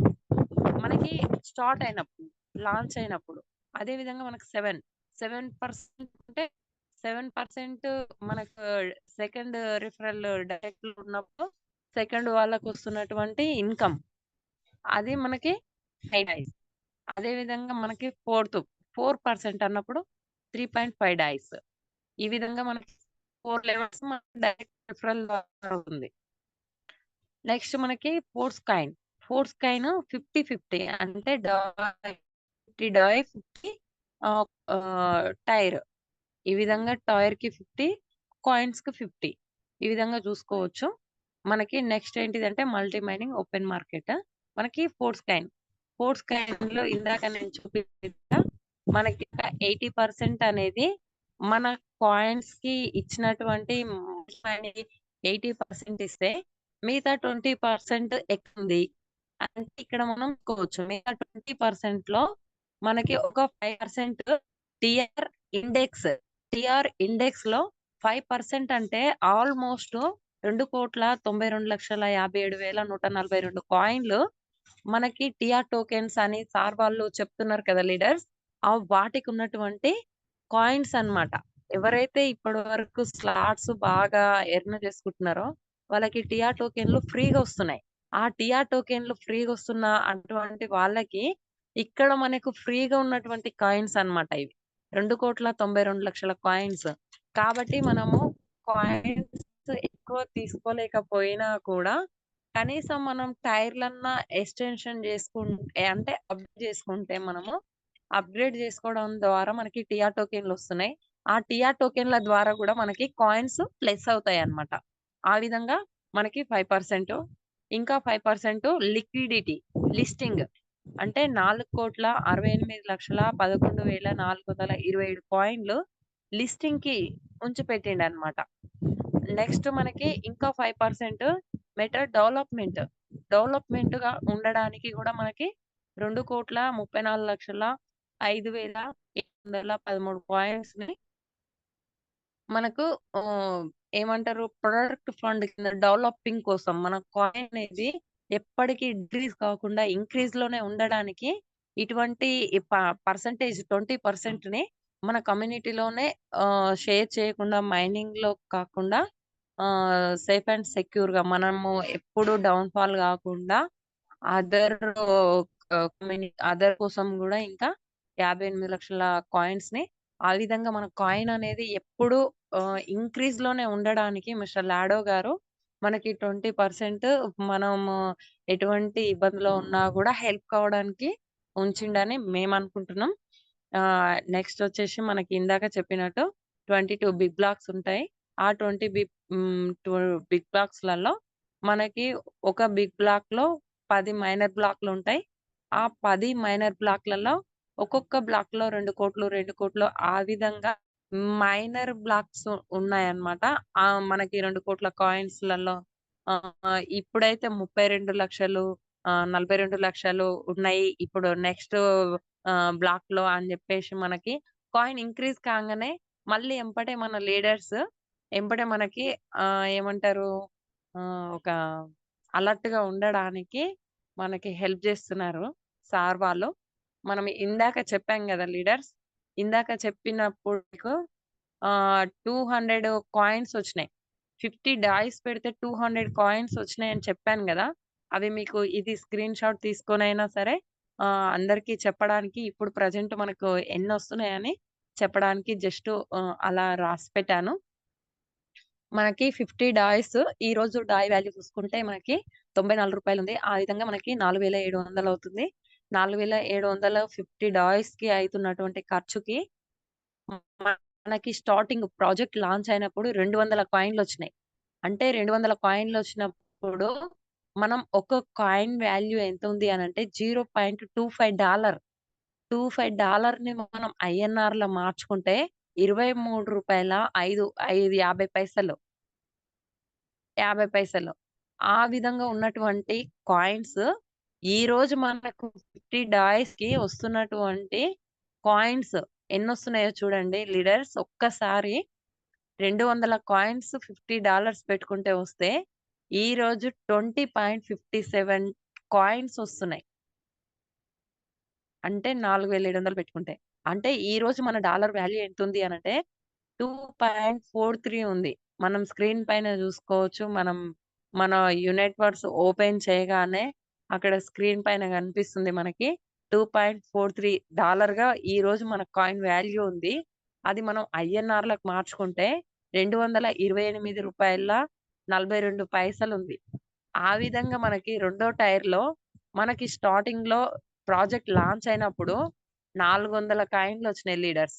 మనకి స్టార్ట్ అయినప్పుడు, లాంచ్ అయినప్పుడు. అదే విధంగా మనకు 7% అంటే 7% మనకు సెకండ్ రిఫరల్ డైరెక్ట్ ఉన్నప్పుడు సెకండ్ వాళ్ళకు వస్తున్నటువంటి ఇన్కమ్ అది మనకి 5 డాయ్స్. అదే విధంగా మనకి 4% అన్నప్పుడు 3.5 డాయ్స్. ఈ విధంగా మనకి 4 లెవెల్స్ మనకి డైరెక్ట్ రిఫరల్ అవుతుంది. నెక్స్ట్ మనకి ఫోర్స్ కాయిన్ 50-50, అంటే 50 డాయ్ 50 టైర్. ఈ విధంగా టైర్ కి 50, కాయిన్స్ కి 50, ఈ విధంగా చూసుకోవచ్చు. మనకి నెక్స్ట్ ఏంటిదంటే మల్టీ మైనింగ్ ఓపెన్ మార్కెట్. మనకి ఫోర్స్ కాయిన్ లో ఇందాక నేను చూపించా మనకి 80% అనేది మన కాయిన్స్ కి ఇచ్చినటువంటి 80% ఇస్తే మిగతా 20% ఎక్కుంది అంటే ఇక్కడ మనం కోవచ్చు. మిగతా 20% లో మనకి ఒక 5% టిఆర్ ఇండెక్స్ లో 5% అంటే ఆల్మోస్ట్ 2,92,57,142 కాయిన్లు మనకి టిఆర్ టోకెన్స్ అని సార్ వాళ్ళు చెప్తున్నారు కదా లీడర్స్, వాటికి ఉన్నటువంటి కాయిన్స్ అన్నమాట. ఎవరైతే ఇప్పటి వరకు స్లాట్స్ బాగా ఎర్న్ చేసుకుంటున్నారో వాళ్ళకి టిఆర్ టోకెన్లు ఫ్రీగా వస్తున్నాయి. ఆ టిఆర్ టోకెన్లు ఫ్రీగా వస్తున్న అటువంటి వాళ్ళకి ఇక్కడ మనకు ఫ్రీగా ఉన్నటువంటి కాయిన్స్ అన్నమాట ఇవి 2,92,00,000 కాయిన్స్. కాబట్టి మనము కాయిన్స్ ఎక్కువ తీసుకోలేకపోయినా కూడా కనీసం మనం టైర్లన్నా ఎక్స్టెన్షన్ చేసుకుంటే అంటే అప్గ్రేడ్ చేసుకుంటే అప్గ్రేడ్ చేసుకోవడం ద్వారా మనకి టిఆర్ టోకెన్లు వస్తున్నాయి. ఆ టిఆర్ టోకెన్ల ద్వారా కూడా మనకి కాయిన్స్ ప్లస్ అవుతాయి అన్నమాట. ఆ విధంగా మనకి 5% ఇంకా 5% లిక్విడిటీ లిస్టింగ్ అంటే 4,68,11,427 కాయిన్లు లిస్టింగ్ కి ఉంచి పెట్టిండు అనమాట. నెక్స్ట్ మనకి ఇంకా 5% మెటా డెవలప్మెంట్ గా ఉండడానికి కూడా మనకి 2,34,05,713 కాయిన్స్ ని మనకు ఏమంటారు ప్రొడక్ట్ ఫండ్ కింద డెవలపింగ్ కోసం మన కాయిన్ అనేది ఎప్పటికీ డిక్రీజ్ కాకుండా ఇంక్రీజ్ లోనే ఉండడానికి ఇటువంటి పర్సంటేజ్ 20% ని మన కమ్యూనిటీలోనే షేర్ చేయకుండా మైనింగ్ లో కాకుండా సేఫ్ అండ్ సెక్యూర్ గా మనము ఎప్పుడు డౌన్ ఫాల్ కాకుండా అదర్ కోసం కూడా ఇంకా 58 లక్షల కాయిన్స్ ని ఆ విధంగా మన కాయిన్ అనేది ఎప్పుడు ఇంక్రీజ్ లోనే ఉండడానికి మిస్టర్ లాడో గారు మనకి 20% మనము ఎటువంటి ఇబ్బందిలో ఉన్నా కూడా హెల్ప్ కావడానికి ఉంచిండని మేము అనుకుంటున్నాం. నెక్స్ట్ వచ్చేసి మనకి ఇందాక చెప్పినట్టు 22 బిగ్ బ్లాక్స్ ఉంటాయి. ఆ 20 బిగ్ బ్లాక్స్ లలో మనకి ఒక బిగ్ బ్లాక్ లో 10 మైనర్ బ్లాక్లు ఉంటాయి. ఆ 10 మైనర్ బ్లాక్లలో ఒక్కొక్క బ్లాక్ లో 2 కోట్లు 2 కోట్లు ఆ విధంగా మైనర్ బ్లాక్స్ ఉన్నాయన్నమాట. మనకి 2 కోట్ల కాయిన్స్ లలో ఇప్పుడైతే 32 లక్షలు 42 లక్షలు ఉన్నాయి. ఇప్పుడు నెక్స్ట్ బ్లాక్ లో అని చెప్పేసి మనకి కాయిన్ ఇంక్రీజ్ కాగానే మళ్ళీ ఎంపటే మన లీడర్స్ ఎంపటే మనకి ఏమంటారు ఒక అలర్ట్ గా ఉండడానికి మనకి హెల్ప్ చేస్తున్నారు సార్ వాళ్ళు. మనం ఇందాక చెప్పాం కదా లీడర్స్, ఇందాక చెప్పినప్పుడు 200 కాయిన్స్ వచ్చినాయి. 50 డాయిస్ పెడితే 200 కాయిన్స్ వచ్చినాయి అని చెప్పాను కదా. అవి మీకు ఇది స్క్రీన్ షాట్ తీసుకొని అయినా సరే అందరికి చెప్పడానికి ఇప్పుడు ప్రజెంట్ మనకు ఎన్ని వస్తున్నాయని చెప్పడానికి జస్ట్ అలా రాసి పెట్టాను. మనకి 50 డాయిస్ ఈ రోజు డాయ్ వాల్యూ చూసుకుంటే మనకి 94 రూపాయలు ఉంది. ఆ విధంగా మనకి 4,700 అవుతుంది. 4,700 50 డాయిస్ కి అవుతున్నటువంటి ఖర్చుకి మనకి స్టార్టింగ్ ప్రాజెక్ట్ లాంచ్ అయినప్పుడు 200 కాయిన్లు వచ్చినాయి. అంటే 200 కాయిన్లు వచ్చినప్పుడు మనం ఒక కాయిన్ వాల్యూ ఎంత ఉంది అని అంటే $0.25 $25 ని మనం ఐఎన్ఆర్ లో మార్చుకుంటే 23 రూపాయల 50 పైసలు. ఆ విధంగా ఉన్నటువంటి కాయిన్స్ ఈ రోజు మనకు 50 డాయిస్ కి వస్తున్నటువంటి కాయిన్స్ ఎన్ని వస్తున్నాయో చూడండి లీడర్స్. ఒక్కసారి 200 కాయిన్స్ $50 పెట్టుకుంటే వస్తే ఈ రోజు 20.57 కాయిన్స్ వస్తున్నాయి. అంటే 4,700 పెట్టుకుంటే అంటే ఈ రోజు మన డాలర్ వాల్యూ ఎంత ఉంది అని అంటే 2.43 ఉంది. మనం స్క్రీన్ పైన చూసుకోవచ్చు. మన యునైట్ వర్డ్స్ ఓపెన్ చేయగానే అక్కడ స్క్రీన్ పైన కనిపిస్తుంది మనకి $2.43 గా ఈ రోజు మన కాయిన్ వాల్యూ ఉంది. అది మనం ఐఎన్ఆర్ లకు మార్చుకుంటే 228 రూపాయల 42 పైసలు ఉంది. ఆ విధంగా మనకి రెండో టైర్ లో మనకి స్టార్టింగ్ లో ప్రాజెక్ట్ లాంచ్ అయినప్పుడు 400 కాయిన్లు వచ్చినాయి లీడర్స్.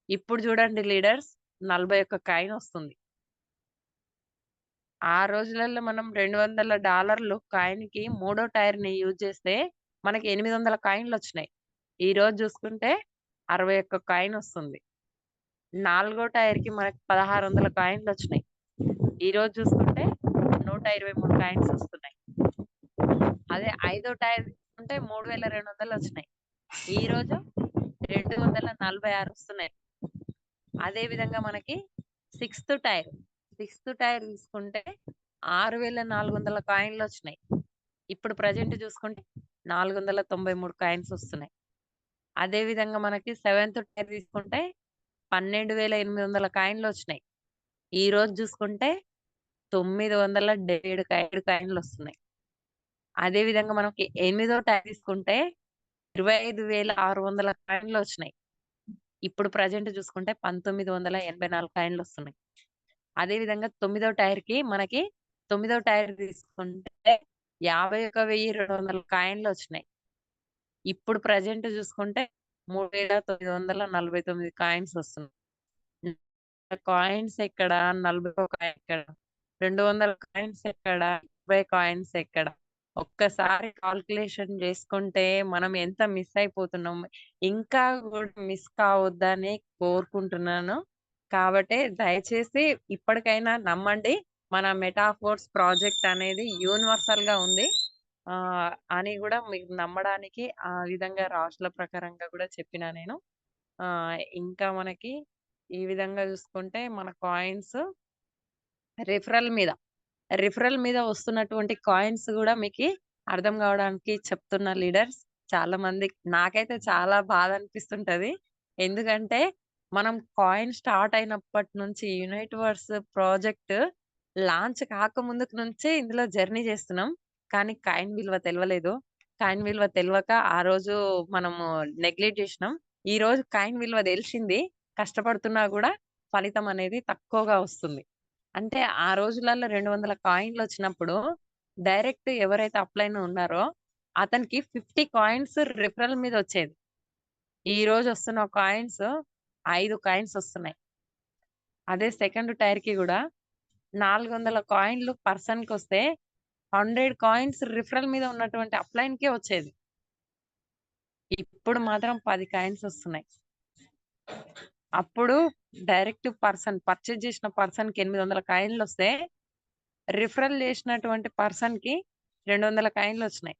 ఇప్పుడు చూడండి లీడర్స్ 41 కాయిన్ వస్తుంది. ఆ రోజులలో మనం $200 కాయిన్ కి మూడో టైర్ ని యూజ్ చేస్తే మనకి 800 కాయిన్లు వచ్చినాయి. ఈ రోజు చూసుకుంటే 61 కాయిన్ వస్తుంది. 4గో టైర్ కి మనకి 1600 కాయిన్లు వచ్చినాయి. ఈ రోజు చూసుకుంటే 123 కాయిన్స్ వస్తున్నాయి. అదే 5వ టైర్ తీసుకుంటే 3200 వచ్చినాయి. ఈ రోజు 246 వస్తున్నాయి. అదే విధంగా మనకి 6th టైర్ తీసుకుంటే 6,400 కాయిన్లు వచ్చినాయి. ఇప్పుడు ప్రజెంట్ చూసుకుంటే 493 కాయిన్స్ వస్తున్నాయి. అదే విధంగా మనకి 7th టైర్ తీసుకుంటే 12,800 కాయిన్లు వచ్చినాయి. ఈ రోజు చూసుకుంటే 977 కాయిన్లు వస్తున్నాయి. అదే విధంగా మనకి 8వ టైర్ తీసుకుంటే 25,600 కాయిన్లు వచ్చినాయి. ఇప్పుడు ప్రజెంట్ చూసుకుంటే 1984 కాయిన్లు వస్తున్నాయి. అదే విధంగా 9వ టైర్ కి మనకి 9వ టైర్ తీసుకుంటే 51,200 కాయిన్లు వచ్చినాయి. ఇప్పుడు ప్రజెంట్ చూసుకుంటే 3,949 కాయిన్స్ వస్తున్నాయి. కాయిన్స్ ఎక్కడ, 40 కాయిన్ ఎక్కడ, 200 కాయిన్స్ ఎక్కడ, 20 కాయిన్స్ ఎక్కడ? ఒక్కసారి కాల్కులేషన్ చేసుకుంటే మనం ఎంత మిస్ అయిపోతున్నాం. ఇంకా కూడా మిస్ కావద్దని కోరుకుంటున్నాను. కాబట్టి దయచేసి ఇప్పటికైనా నమ్మండి, మన మెటాఫోర్స్ ప్రాజెక్ట్ అనేది యూనివర్సల్ గా ఉంది అని కూడా మీకు నమ్మడానికి ఆ విధంగా రాశుల ప్రకారంగా కూడా చెప్పిన నేను. ఇంకా మనకి ఈ విధంగా చూసుకుంటే మన కాయిన్స్ రిఫరల్ మీద వస్తున్నటువంటి కాయిన్స్ కూడా మీకు అర్థం కావడానికి చెప్తున్న లీడర్స్. చాలా మంది నాకైతే చాలా బాధ అనిపిస్తుంటది. ఎందుకంటే మనం కాయిన్ స్టార్ట్ అయినప్పటి నుంచి యూనివర్స్ ప్రాజెక్ట్ లాంచ్ కాకముందుకు నుంచే ఇందులో జర్నీ చేస్తున్నాం. కానీ కాయిన్ విలువ తెలవలేదు. కాయిన్ విలువ తెలవక ఆ రోజు మనము నెగ్లెక్ట్ చేసినాం. ఈ రోజు కాయిన్ విలువ తెలిసింది. కష్టపడుతున్నా కూడా ఫలితం అనేది తక్కువగా వస్తుంది. అంటే ఆ రోజులలో 200 కాయిన్లు వచ్చినప్పుడు డైరెక్ట్ ఎవరైతే అప్లైన్ ఉన్నారో అతనికి 50 కాయిన్స్ రిఫరల్ మీద వచ్చేది. ఈ రోజు వస్తున్న కాయిన్స్ 5 కాయిన్స్ వస్తున్నాయి. అదే సెకండ్ టైర్ కి కూడా 400 కాయిన్లు పర్సన్ కి వస్తే 100 కాయిన్స్ రిఫరల్ మీద ఉన్నటువంటి అప్లైన్ కే వచ్చేది. ఇప్పుడు మాత్రం 10 కాయిన్స్ వస్తున్నాయి. అప్పుడు డైరెక్ట్ పర్చేజ్ చేసిన పర్సన్ కి 800 కాయిన్లు వస్తే రిఫరల్ చేసినటువంటి పర్సన్ కి 200 కాయిన్లు వచ్చినాయి.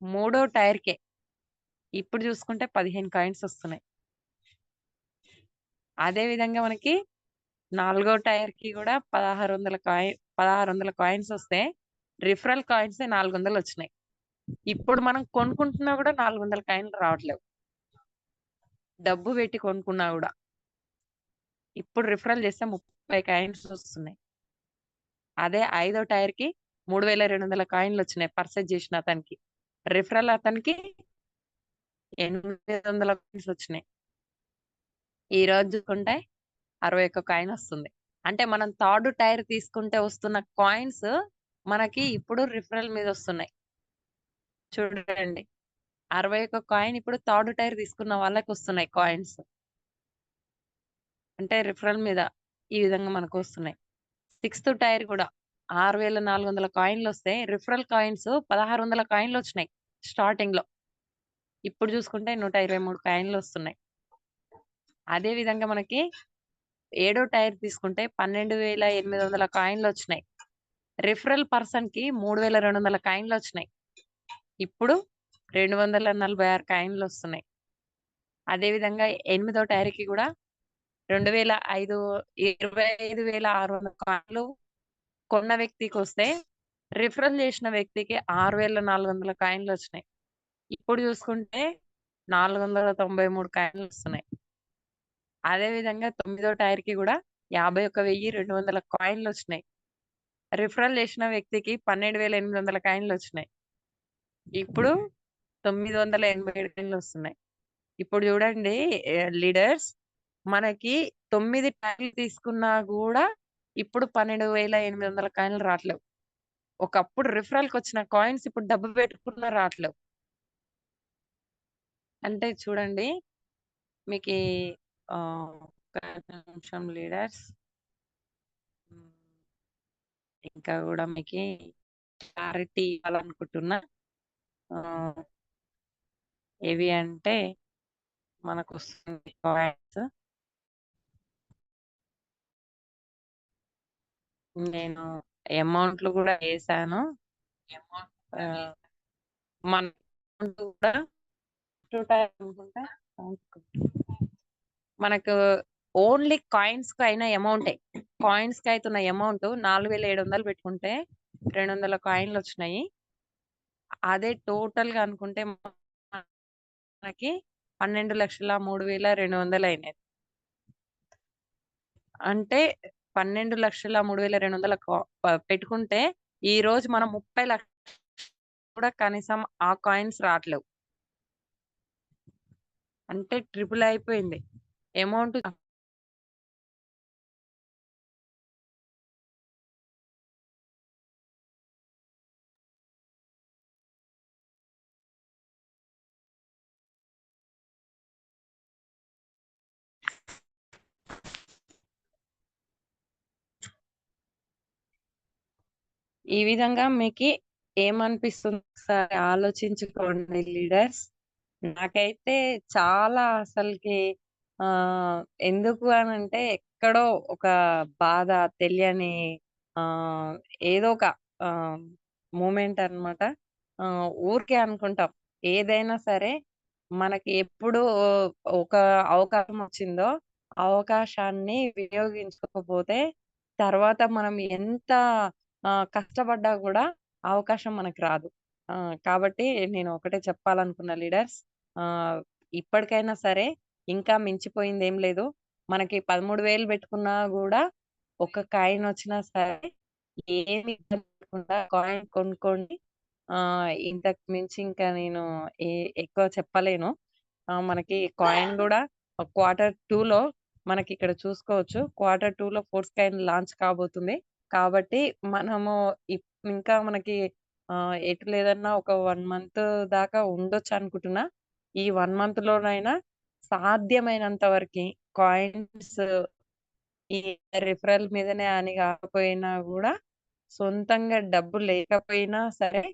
మూడో టైర్ కే ఇప్పుడు చూసుకుంటే 15 కాయిన్స్ వస్తున్నాయి. అదే విధంగా మనకి 4వ టైర్ కి కూడా 1600 కాయిన్స్ వస్తే రిఫరల్ కాయిన్స్ 400 వచ్చినాయి. ఇప్పుడు మనం కొనుక్కుంటున్నా కూడా 400 కాయిన్లు రావట్లేవు. డబ్బు పెట్టి కొనుక్కున్నా కూడా ఇప్పుడు రిఫరల్ చేస్తే 30 కాయిన్స్ వస్తున్నాయి. అదే 5వ టైర్ కి 3,200 కాయిన్లు వచ్చినాయి పర్చేజ్ చేసిన అతనికి. రిఫరల్ అతనికి 800 కాయిన్స్ వచ్చినాయి. ఈ రోజు చూసుకుంటే 61 కాయిన్ వస్తుంది. అంటే మనం థర్డ్ టైర్ తీసుకుంటే వస్తున్న కాయిన్స్ మనకి ఇప్పుడు రిఫరల్ మీద వస్తున్నాయి. చూడండి, 61 కాయిన్ ఇప్పుడు థర్డ్ టైర్ తీసుకున్న వాళ్ళకి వస్తున్నాయి కాయిన్స్. అంటే రిఫరల్ మీద ఈ విధంగా మనకు వస్తున్నాయి. 6th టైర్ కూడా 6,400 కాయిన్లు వస్తే రిఫరల్ కాయిన్స్ 1,600 కాయిన్లు వచ్చినాయి స్టార్టింగ్ లో. ఇప్పుడు చూసుకుంటే 123 కాయిన్లు వస్తున్నాయి. అదే విధంగా మనకి 7వ టైర్ తీసుకుంటే 12,800 కాయిన్లు వచ్చినాయి. రిఫరల్ పర్సన్ కి 3,200 కాయిన్లు వచ్చినాయి. ఇప్పుడు 246 కాయిన్లు వస్తున్నాయి. అదే విధంగా 8వ టైర్ కి కూడా 25,600 కాయిన్లు కొన్న వ్యక్తికి వస్తే రిఫరల్ చేసిన వ్యక్తికి 6,400 కాయిన్లు వచ్చినాయి. ఇప్పుడు చూసుకుంటే 493 కాయిన్లు వస్తున్నాయి. అదే విధంగా 9వ టైర్ కి కూడా 51,200 కాయిన్లు వచ్చినాయి. రిఫరల్ చేసిన వ్యక్తికి 12,800 కాయిన్లు వచ్చినాయి. ఇప్పుడు 987 కాయిన్లు వస్తున్నాయి. ఇప్పుడు చూడండి లీడర్స్, మనకి 9 టైర్లు తీసుకున్నా కూడా ఇప్పుడు 12,800 కాయిన్లు రావట్లేవు. ఒకప్పుడు రిఫరల్ కి వచ్చిన కాయిన్స్ ఇప్పుడు డబ్బు పెట్టుకున్నా రావట్లేవు. అంటే చూడండి మీకు ఒక నిమిషం లీడర్స్, ఇంకా కూడా మీకు క్లారిటీ ఇవ్వాలనుకుంటున్నా. ఏవి అంటే మనకు వస్తుంది కాయిన్స్. నేను అమౌంట్లు కూడా వేసాను. మన కూడా మనకు ఓన్లీ కాయిన్స్ కి అయిన అమౌంటే, కాయిన్స్ కి అవుతున్న అమౌంట్ 4,700 పెట్టుకుంటే 200 కాయిన్లు వచ్చినాయి. అదే టోటల్ గా అనుకుంటే మనకి 12,03,200 అయినాయి. అంటే 12,03,200 పెట్టుకుంటే ఈ రోజు మనం 30 లక్షలు కూడా కనీసం ఆ కాయిన్స్ రావట్లేవు. అంటే ట్రిపుల్ అయిపోయింది అమౌంట్. ఈ విధంగా మీకు ఏమనిపిస్తుంది ఒకసారి ఆలోచించుకోండి లీడర్స్. నాకైతే చాలా అసలుకి ఆ ఎందుకు అని అంటే ఎక్కడో ఒక బాధ తెలియని ఆ ఏదో ఒక ఆ మూమెంట్ అన్నమాట. ఊరికే అనుకుంటాం ఏదైనా సరే మనకి ఎప్పుడు ఒక అవకాశం వచ్చిందో అవకాశాన్ని వినియోగించకపోతే తర్వాత మనం ఎంత కష్టపడ్డా కూడా అవకాశం మనకు రాదు. కాబట్టి నేను ఒకటే చెప్పాలనుకున్నా లీడర్స్. ఆహ్, ఇప్పటికైనా సరే ఇంకా మించిపోయిందేం లేదు. మనకి 13,000 పెట్టుకున్నా గూడా ఒక కాయిన్ వచ్చినా సరే ఏమి ఇబ్బంది లేకుండా కాయిన్ కొనుక్కోండి. ఇంతకు మించి ఇంకా నేను ఏ ఎక్కువ చెప్పలేను. మనకి కాయిన్ గూడా క్వార్టర్ 2లో మనకిక్కడ చూసుకోవచ్చు. క్వార్టర్ 2లో ఫోర్స్ కాయిన్ లాంచ్ కాబోతుంది. కాబట్టి మనము ఇంకా మనకి ఎటు లేదన్నా ఒక 1 మంత్ దాకా ఉండొచ్చనుకుంటున్నా. ఈ 1 మంత్‌లోనైనా సాధ్యమైనంత వరకి కాయిన్స్ ఈ రిఫరల్ మీదనే అని కాకపోయినా గూడా సొంతంగా డబ్బు లేకపోయినా సరే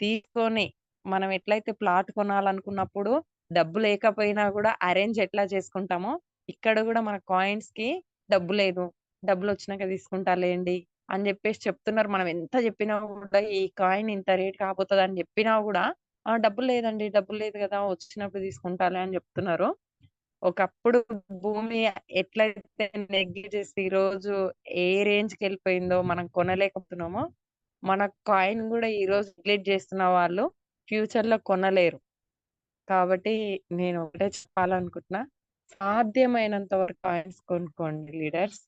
తీసుకొని మనం ఎట్లయితే ప్లాట్ కొనాలనుకున్నప్పుడు డబ్బు లేకపోయినా గూడా అరేంజ్ ఎట్లా చేసుకుంటామో, ఇక్కడ గూడా మన కాయిన్స్‌కి డబ్బు లేదు. డబ్బులొచ్చినాక తీసుకుంటా లేండి అని జెప్పేసి చెప్తున్నారు. మనం ఎంత జెప్పినా గూడా ఈ కాయిన్ ఇంత రేట్ కాబోతదని జెప్పినా గూడా, డబ్బులు లేదండి. డబ్బులు లేదు గదా! వచ్చినప్పుడు తీసుకుంటాలే అని జెప్తున్నారు. ఒకప్పుడు భూమి ఎట్లయితే నెగ్గి ఈరోజు ఏ రేంజ్‌కెళ్ళిపోయిందో మనం కొనలేకపోతున్నామో, మన కాయిన్ గూడా ఈరోజు నెగ్లెక్ట్ జేస్తున్న వాళ్ళు ఫ్యూచర్‌లో కొనలేరు. కాబట్టి నేను ఒకటే చెప్పాలనుకుంటున్నా. సాధ్యమైనంత వరకు కాయిన్స్ కొనుక్కోండి లీడర్స్.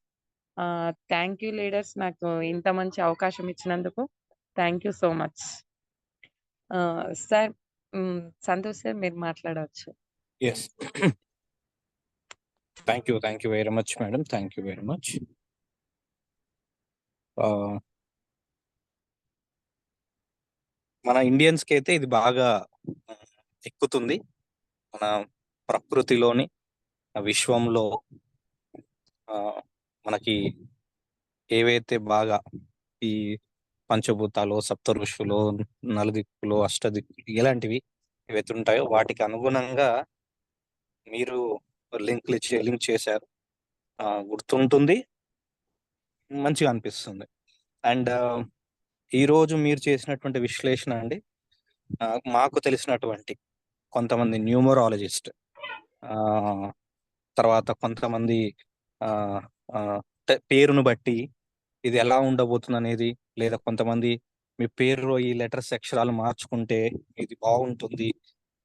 Thank you leaders. నాకు ఇంత మంచి అవకాశం ఇచ్చినందుకు. Thank you so much. Sir Santosh sir మీరు మాట్లాడవచ్చు. Yes. Thank you very much madam. Thank you very much. మన ఇండియన్స్కి అయితే ఇది బాగా ఎక్కుతుంది. మన ప్రకృతిలోని విశ్వంలో మనకి ఏవైతే బాగా ఈ పంచభూతాలు, సప్త ఋషులు, నలుదిక్కులు, అష్టదిక్కులు ఇలాంటివి ఏవైతే ఉంటాయో వాటికి అనుగుణంగా మీరు లింక్ చేశారు. గుర్తుంటుంది, మంచిగా అనిపిస్తుంది. అండ్ ఈరోజు మీరు చేసినటువంటి విశ్లేషణ అండి మాకు తెలిసినటువంటి కొంతమంది న్యూమరాలజిస్ట్, తర్వాత కొంతమంది పేరును బట్టి ఇది ఎలా ఉండబోతుంది అనేది, లేదా కొంతమంది మీ పేరులో ఈ లెటర్స్ అక్షరాలు మార్చుకుంటే ఇది బాగుంటుంది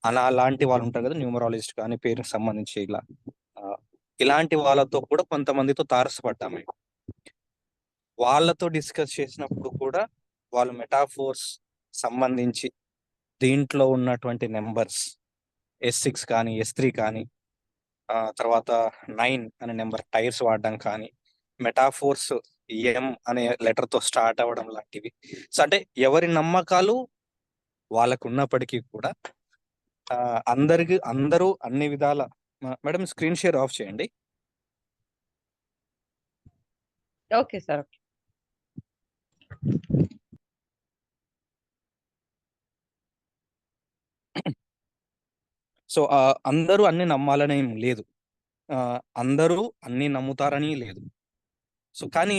అలాంటి వాళ్ళు ఉంటారు కదా, న్యూమరాలజిస్ట్ కానీ పేరుకు సంబంధించి ఇలాంటి వాళ్ళతో కూడా కొంతమందితో తారసపడ్డాము. వాళ్ళతో డిస్కస్ చేసినప్పుడు కూడా వాళ్ళు మెటాఫోర్స్ సంబంధించి దీంట్లో ఉన్నటువంటి నెంబర్స్ S6 కానీ S3 కానీ తర్వాత 9 అనే నెంబర్ టైర్స్ వాడడం కానీ, మెటాఫోర్స్ M అనే లెటర్తో స్టార్ట్ అవ్వడం లాంటివి. సో అంటే ఎవరి నమ్మకాలు వాళ్ళకు ఉన్నప్పటికీ కూడా అందరూ అన్ని విధాల. మేడం స్క్రీన్ షేర్ ఆఫ్ చేయండి. Okay sir. సో అందరూ అన్ని నమ్మాలని లేదు, అందరూ అన్ని నమ్ముతారని లేదు. సో కానీ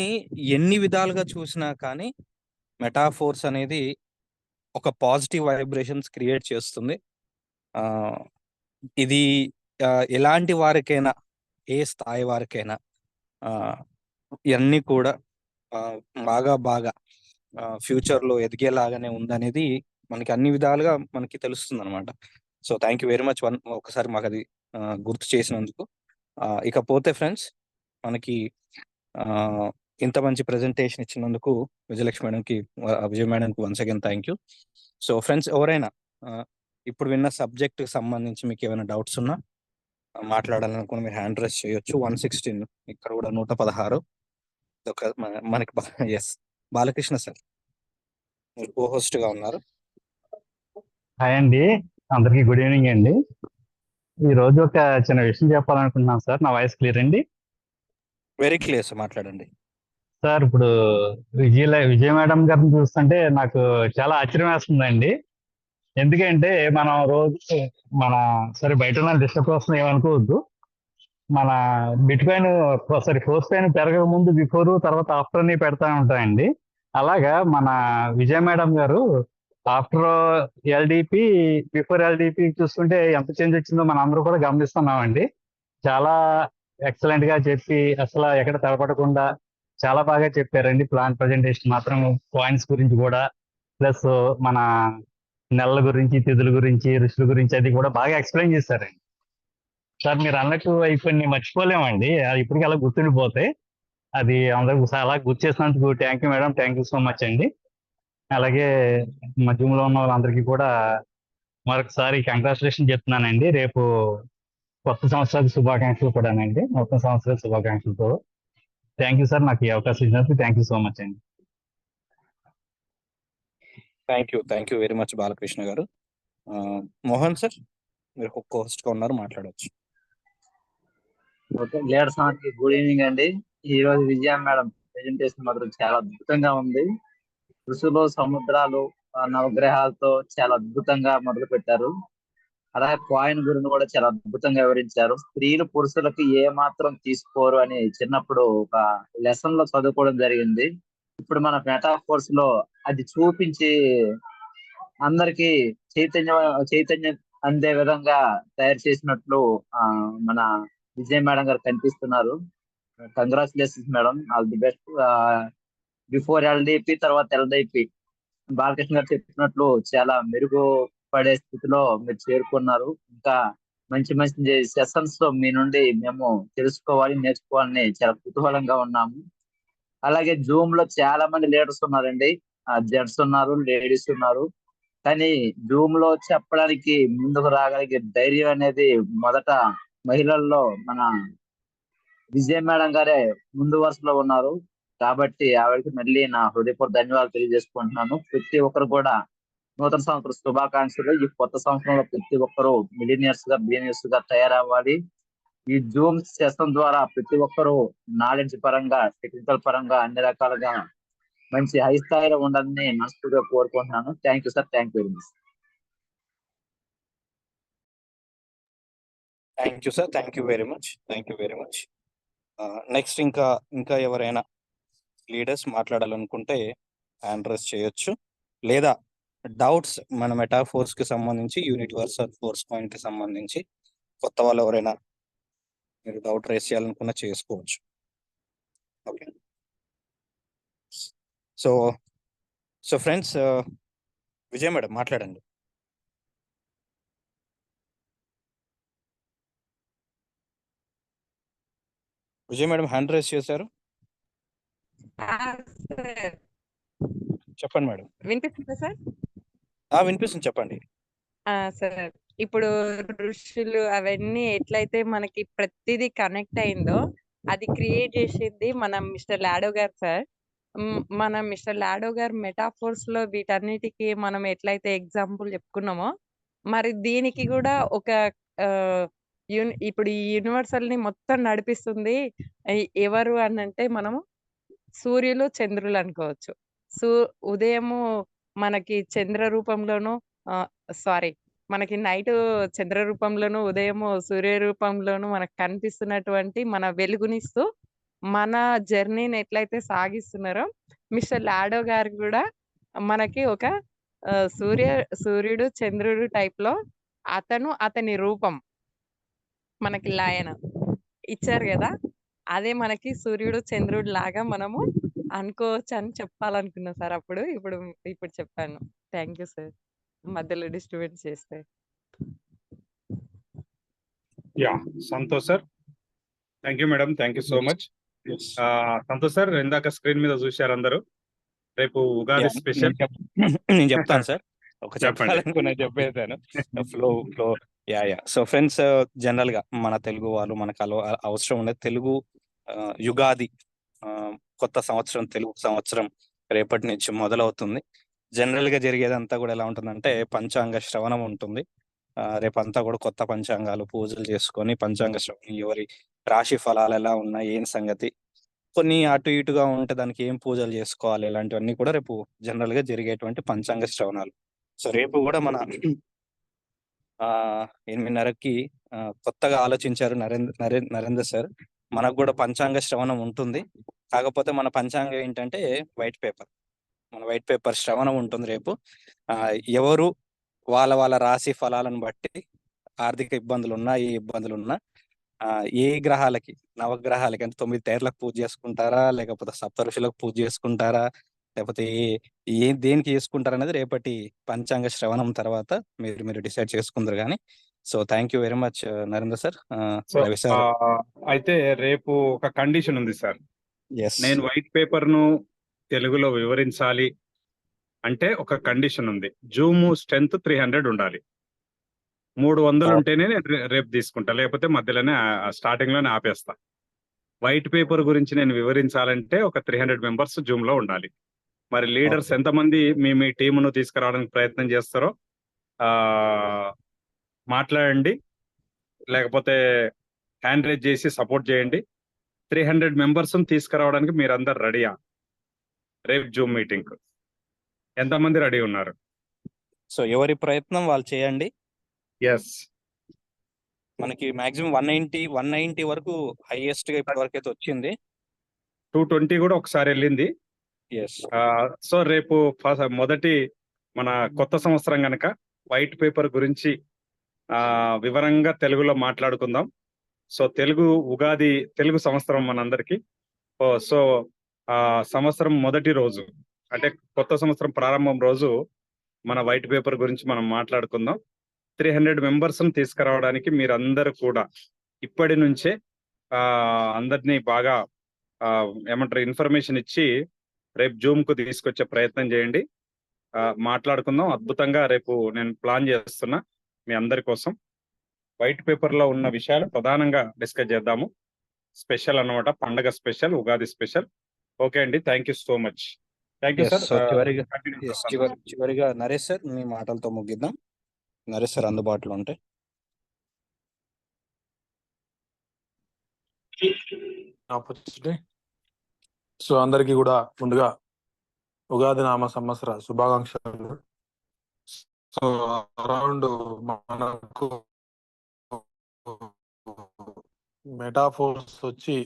ఎన్ని విధాలుగా చూసినా కానీ మెటాఫోర్స్ అనేది ఒక పాజిటివ్ వైబ్రేషన్స్ క్రియేట్ చేస్తుంది. ఇది ఎలాంటి వారికైనా, ఏ స్థాయి వారికైనా ఇవన్నీ కూడా బాగా ఫ్యూచర్లో ఎదిగేలాగానే ఉందనేది మనకి అన్ని విధాలుగా మనకి తెలుస్తుంది అనమాట. So thank you very much ఒకసారి మాకు అది గుర్తు చేసినందుకు. ఇకపోతే ఫ్రెండ్స్, మనకి ఇంత మంచి ప్రెజెంటేషన్ ఇచ్చినందుకు విజయలక్ష్మి మేడంకి, విజయ మేడంకి once again thank you. So friends, ఎవరైనా ఇప్పుడు విన్న సబ్జెక్ట్కి సంబంధించి మీకు ఏమైనా డౌట్స్ ఉన్నా మాట్లాడాలనుకుని మీరు హ్యాండ్ రైజ్ చేయొచ్చు. 116 ఇక్కడ కూడా 116 మనకి ఎస్ బాలకృష్ణ సార్ మీరు కోహోస్ట్ గా ఉన్నారు. హాయ్ అండి, అందరికీ గుడ్ ఈవినింగ్ అండి. ఈ రోజు ఒక చిన్న విషయం చెప్పాలనుకుంటున్నాను సార్. నా వాయిస్ క్లియర్ అండి? వెరీ క్లియర్ సార్, మాట్లాడండి. సార్ ఇప్పుడు విజయ మేడం గారిని చూస్తుంటే నాకు చాలా ఆశ్చర్యం వేస్తుందండి. ఎందుకంటే మనం రోజు మన సరే బయట ఉన్న డిస్టర్బ్ వస్తుంది ఏమనుకోవద్దు. మన బిట్ కాయిన్ ఫోర్త్ కాయిన్ పెరగక ముందు బిఫోర్ తర్వాత ఆఫ్టర్ అని పెడతా ఉంటాయండి. అలాగా మన విజయ మేడం గారు ఆఫ్టర్ ఎల్డిపి బిఫోర్ ఎల్డిపి చూస్తుంటే ఎంత చేంజ్ వచ్చిందో మనం అందరూ కూడా గమనిస్తున్నామండి. చాలా ఎక్సలెంట్ గా చెప్పి అసలు ఎక్కడ తడపడకుండా చాలా బాగా చెప్పారండి. ప్లాన్ ప్రజెంటేషన్ మాత్రం కాయిన్స్ గురించి కూడా ప్లస్ మన నెలల గురించి తిథుల గురించి ఋషుల గురించి అది కూడా బాగా ఎక్స్ప్లెయిన్ చేశారండి. సార్ మీరు అన్నట్టు అవి కొన్ని మర్చిపోలేమండి, అది ఇప్పటికీ అలా గుర్తుండిపోతాయి. అది అందరూ అలా గుర్తు చేసినందుకు thank you madam, thank you so much అండి. అలాగే మధ్యలో ఉన్న వాళ్ళందరికీ కూడా మరొకసారి కంగ్రాచులేషన్ చెప్తున్నానండి. రేపు కొత్త సంవత్సరాల శుభాకాంక్షలు కూడానండి, నూతన సంవత్సరాల శుభాకాంక్షలతో. థ్యాంక్ యూ సార్, నాకు ఈ అవకాశం ఇచ్చినందుకు థ్యాంక్ యూ సో మచ్ అండి. Thank you very much Balakrishna గారు. మోహన్ సార్, మీరు హోస్ట్ గా ఉన్నారు, మాట్లాడవచ్చు. ఓకే, లీడర్స్ అందరికి గుడ్ ఈవినింగ్ అండి. ఈ రోజు విజయ మేడం ప్రెజెంటేషన్ మాత్రం చాలా అద్భుతంగా ఉంది. ఋషులు, సముద్రాలు, నవగ్రహాలతో చాలా అద్భుతంగా మొదలు పెట్టారు. అలాగే కాయిన్ గురించి కూడా చాలా అద్భుతంగా వివరించారు. స్త్రీలు పురుషులకు ఏ మాత్రం తీసుకోరు అని చిన్నప్పుడు ఒక లెసన్ లో చదువుకోవడం జరిగింది. ఇప్పుడు మన మెటాఫోర్స్ లో అది చూపించి అందరికి చైతన్యం అందే విధంగా తయారు చేసినట్లు మన విజయ్ మేడం గారు కనిపిస్తున్నారు. Congratulations madam, all the best. Before LDP తర్వాత ఎల్డిపి బాలకృష్ణ గారు చెప్పినట్లు చాలా మెరుగుపడే స్థితిలో మీరు చేరుకున్నారు. ఇంకా మంచి మంచి సెషన్స్ మీ నుండి మేము తెలుసుకోవాలి, నేర్చుకోవాలని చాలా కుతూహలంగా ఉన్నాము. అలాగే జూమ్ లో చాలా మంది లీడర్స్ ఉన్నారండి, జెంట్స్ ఉన్నారు, లేడీస్ ఉన్నారు. కానీ జూమ్ లో చెప్పడానికి ముందుకు రాగలిగే ధైర్యం అనేది మొదట మహిళల్లో మన విజయ మేడం గారే ముందు వరుసలో ఉన్నారు. కాబట్టి ఆవిడకి మళ్ళీ నా హృదయపూర్వక ధన్యవాదాలు తెలియజేసుకుంటున్నాను. ప్రతి ఒక్కరు కూడా నూతన సంవత్సర శుభాకాంక్షలు. ఈ కొత్త సంవత్సరంలో ప్రతి ఒక్కరు మిలినియర్స్ గా, బిలినియర్స్ గా తయారవ్వాలి. ఈ జూమ్ సెషన్ ద్వారా ప్రతి ఒక్కరు నాలెడ్జ్ పరంగా, టెక్నికల్ పరంగా అన్ని రకాలుగా మంచి హై స్థాయిలో ఉండాలని మనస్ఫూర్తిగా కోరుకుంటున్నాను. Thank you sir, thank you very much. Thank you sir, thank you very much. Next ఇంకా ఎవరైనా లీడర్స్ మాట్లాడాలనుకుంటే హ్యాండ్ రైజ్ చేయొచ్చు, లేదా డౌట్స్ మన మెటాఫోర్స్ కి సంబంధించి, యూనివర్సల్ ఫోర్స్ కాయిన్ కి సంబంధించి కొత్త వాళ్ళు ఎవరైనా మీరు డౌట్ రేస్ చేయాలనుకున్నా చేసుకోవచ్చు. Okay, so friends, Vijay madam మాట్లాడండి. విజయ్ మేడం హ్యాండ్ రైజ్ చేశారు, చెప్పండి మేడం. వినిపిస్తుందా సార్? వినిపిస్తుంది, చెప్పండి. సార్, ఇప్పుడు ఋషులు అవన్నీ ఎట్లయితే మనకి ప్రతిదీ కనెక్ట్ అయిందో అది క్రియేట్ చేసింది మన మిస్టర్ లాడో గారు సార్. మన మిస్టర్ లాడో గారు మెటాఫోర్స్ లో వీటన్నిటికీ మనం ఎట్లయితే ఎగ్జాంపుల్ చెప్పుకున్నామో, మరి దీనికి కూడా ఒక ఇప్పుడు ఈ యూనివర్సల్ ని మొత్తం నడిపిస్తుంది ఎవరు అని అంటే మనము సూర్యులు, చంద్రులు అనుకోవచ్చు. ఉదయము మనకి చంద్ర రూపంలోను, సారీ మనకి నైట్ చంద్ర రూపంలోను, ఉదయము సూర్య రూపంలోను మనకు కనిపిస్తున్నటువంటి మన వెలుగునిస్తూ మన జర్నీని ఎట్లయితే సాగిస్తున్నారో, మిస్టర్ లాడో గారు కూడా మనకి ఒక సూర్యుడు, చంద్రుడు టైప్ లో అతని రూపం మనకి లాయన ఇచ్చారు కదా. అదే మనకి సూర్యుడు, చంద్రుడు లాగా మనము అనుకోవచ్చు అని చెప్పాలనుకున్నా సార్. ఇప్పుడు చెప్పాను. థ్యాంక్ యూ సార్, మధ్యలో డిస్ట్రిబ్యూట్ చేస్తే. Yeah, Santosh sir, thank you madam, thank you so much. Santosh sir, ఇందాక స్క్రీన్ మీద చూశారు అందరూ, రేపు ఉగాది స్పెషల్. నేను చెప్తాను సార్, ఒక చెప్పాలనుకున్నా చెప్పేసాను. ఫ్లో సో ఫ్రెండ్స్, జనరల్ గా మన తెలుగు వాళ్ళు మనకు అవసరం ఉండేది తెలుగు యుగాది, కొత్త సంవత్సరం, తెలుగు సంవత్సరం రేపటి నుంచి మొదలవుతుంది. జనరల్ గా జరిగేదంతా కూడా ఎలా ఉంటుందంటే పంచాంగ శ్రవణం ఉంటుంది. రేపంతా కూడా కొత్త పంచాంగాలు పూజలు చేసుకొని పంచాంగ శ్రవణం, ఎవరి రాశి ఫలాలు ఎలా ఉన్నాయి, ఏం సంగతి, కొన్ని అటు ఇటుగా ఉంటే దానికి ఏం పూజలు చేసుకోవాలి, ఇలాంటివన్నీ కూడా రేపు జనరల్ గా జరిగేటువంటి పంచాంగ శ్రవణాలు. సో రేపు కూడా మన 8:30కి కొత్తగా ఆలోచించారు నరేంద్ర సార్. మనకు కూడా పంచాంగ శ్రవణం ఉంటుంది. కాకపోతే మన పంచాంగం ఏంటంటే వైట్ పేపర్. మన వైట్ పేపర్ శ్రవణం ఉంటుంది రేపు. ఎవరు వాళ్ళ రాశి ఫలాలను బట్టి ఆర్థిక ఇబ్బందులు ఉన్నా, ఏ ఇబ్బందులు ఉన్నా, ఏ గ్రహాలకి, నవగ్రహాలకి అంటే 9 తేర్లకు పూజ చేసుకుంటారా, లేకపోతే సప్తఋషులకు పూజ చేసుకుంటారా, లేకపోతే దేనికి చేసుకుంటారు అనేది రేపటి పంచాంగ శ్రవణం తర్వాత మీరు డిసైడ్ చేసుకుందరు కానీ. So thank you very much Narendra sir. So Ravi sir. అయితే రేపు ఒక కండిషన్ ఉంది సార్. ఎస్, నేను వైట్ పేపర్ ను తెలుగులో వివరించాలి అంటే ఒక కండిషన్ ఉంది. జూమ్ స్ట్రెంత్ 300 ఉండాలి. 300 ఉంటేనే నేను రేపు తీసుకుంటా, లేకపోతే మధ్యలోనే స్టార్టింగ్ లోనే ఆపేస్తా. వైట్ పేపర్ గురించి నేను వివరించాలంటే ఒక 300 మెంబర్స్ జూమ్ లో ఉండాలి. మరి లీడర్స్ ఎంతమంది మీ టీమును తీసుకురావడానికి ప్రయత్నం చేస్తారో మాట్లాడండి, లేకపోతే హ్యాండ్ రేజ్ చేసి సపోర్ట్ చేయండి. 300 మెంబర్స్ తీసుకురావడానికి మీరందరు రెడీయా? రేపు జూమ్ మీటింగ్ ఎంతమంది రెడీ ఉన్నారు? సో ఎవరి ప్రయత్నం వాళ్ళు చేయండి. ఎస్, మనకి మాక్సిమం 190 వరకు హైయెస్ట్ గా ఇప్పటి వరకు అయితే వచ్చింది. 220 కూడా ఒకసారి వెళ్ళింది. ఎస్. సో రేపు మొదటి మన కొత్త సంవత్సరం గనక వైట్ పేపర్ గురించి వివరంగా తెలుగులో మాట్లాడుకుందాం. సో ఉగాది తెలుగు సంవత్సరం మనందరికి. సో సంవత్సరం మొదటి రోజు అంటే కొత్త సంవత్సరం ప్రారంభం రోజు మన వైట్ పేపర్ గురించి మనం మాట్లాడుకుందాం. 300 మెంబర్స్ తీసుకురావడానికి మీరందరూ కూడా ఇప్పటి నుంచే అందరినీ బాగా ఏమంటారు ఇన్ఫర్మేషన్ ఇచ్చి రేపు జూమ్ కు తీసుకొచ్చే ప్రయత్నం చేయండి. మాట్లాడుకుందాం. అద్భుతంగా రేపు నేను ప్లాన్ చేస్తున్నా మీ అందరి కోసం. వైట్ పేపర్ లో ఉన్న విషయాలు ప్రధానంగా డిస్కస్ చేద్దాము. స్పెషల్ అన్నమాట, పండగ స్పెషల్, ఉగాది స్పెషల్. ఓకే అండి, thank you so much. Thank you sir. చివరిగా నరేష్ సార్ మీ మాటలతో ముగిద్దాం. నరేష్ సార్ అందుబాటులో ఉంటే. సో అందరికీ కూడా ముందుగా ఉగాది నామ సంవత్సర శుభాకాంక్షలు. సో అరౌండ్ మనకు మెటాఫోర్స్ వచ్చి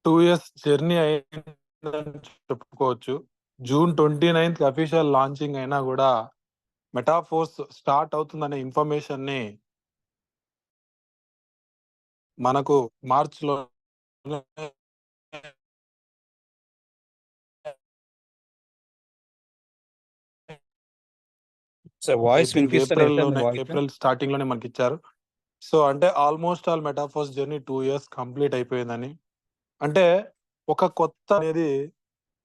2 years జర్నీ అయిందని చెప్పుకోవచ్చు. June 29th అఫీషియల్ లాంచింగ్ అయినా కూడా మెటాఫోర్స్ స్టార్ట్ అవుతుందనే ఇన్ఫర్మేషన్ ని మనకు మార్చ్ లో వాయిస్ ఏప్రిల్ స్టార్టింగ్ లోనే మనకి ఇచ్చారు. సో అంటే almost all metaphors journey 2 years complete అయిపోయిందని. అంటే ఒక కొత్త అనేది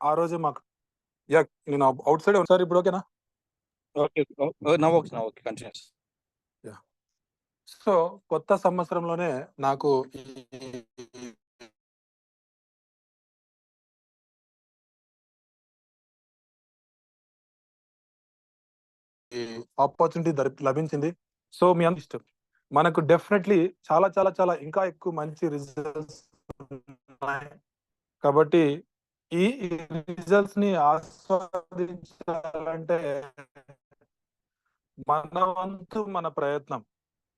ఆ రోజే మాకు నేను అవుట్ సైడ్ సార్. ఇప్పుడు ఓకేనా? సో కొత్త సంవత్సరంలోనే నాకు ఆపర్చునిటీ లభించింది. సో మీ అందరి ఇష్టం మనకు డెఫినెట్లీ చాలా చాలా చాలా ఇంకా ఎక్కువ మంచి రిజల్ట్స్ ఉన్నాయి. కాబట్టి ఈ రిజల్ట్స్ ని ఆస్వాదించాలంటే మన వంతు మన ప్రయత్నం.